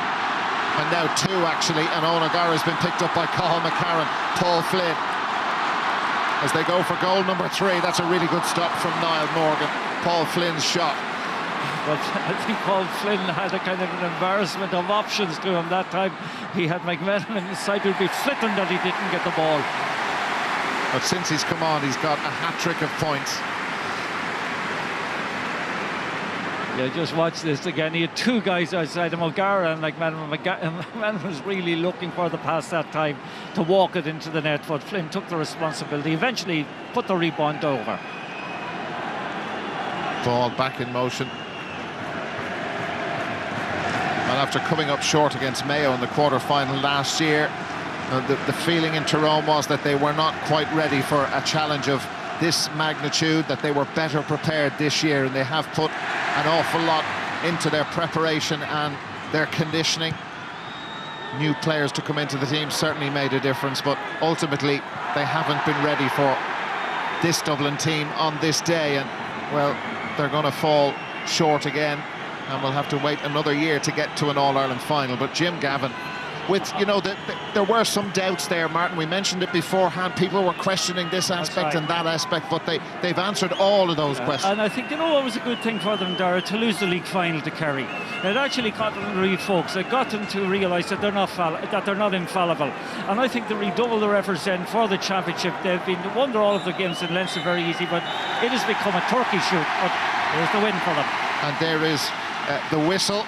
and now 2 actually, and Owen O'Gara's been picked up by Cahill McCarron, Paul Flynn, as they go for goal number 3. That's a really good stop from Niall Morgan. Paul Flynn's shot. But I think Paul Flynn had a kind of an embarrassment of options to him that time. He had McManamon inside. It would be flitting that he didn't get the ball. But since he's come on, he's got a hat-trick of points. Yeah, just watch this again. He had 2 guys outside him, O'Gara and McManamon. McMahon was really looking for the pass that time to walk it into the net, but Flynn took the responsibility, eventually put the rebound over. Ball back in motion. And after coming up short against Mayo in the quarter-final last year, the feeling in Tyrone was that they were not quite ready for a challenge of this magnitude, that they were better prepared this year, and they have put an awful lot into their preparation and their conditioning. New players to come into the team certainly made a difference, but ultimately they haven't been ready for this Dublin team on this day, and well, they're going to fall short again, and we'll have to wait another year to get to an All-Ireland final. But Jim Gavin, with, there were some doubts there, Martin. We mentioned it beforehand. People were questioning this aspect and that aspect, but they've answered all of those questions. And I think, what was a good thing for them, Darragh, to lose the league final to Kerry. It actually got them to refocus. It got them to realise that they're not infallible. And I think they redoubled their efforts then for the championship. They've won all of their games in Leinster very easy, but it has become a turkey shoot. But there's the win for them. And there is the whistle.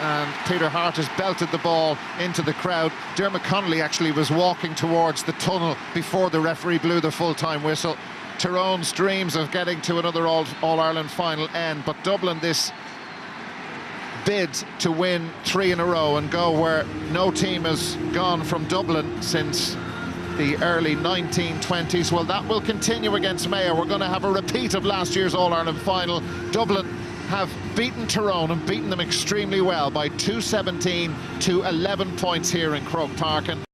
And Peter Harte has belted the ball into the crowd. Dermot Connolly actually was walking towards the tunnel before the referee blew the full-time whistle. Tyrone's dreams of getting to another All-Ireland final end, but Dublin, this bid to win 3 in a row and go where no team has gone from Dublin since the early 1920s, well, that will continue against Mayo. We're going to have a repeat of last year's All-Ireland final. Dublin have beaten Tyrone and beaten them extremely well by 217 to 11 points here in Croke Park. And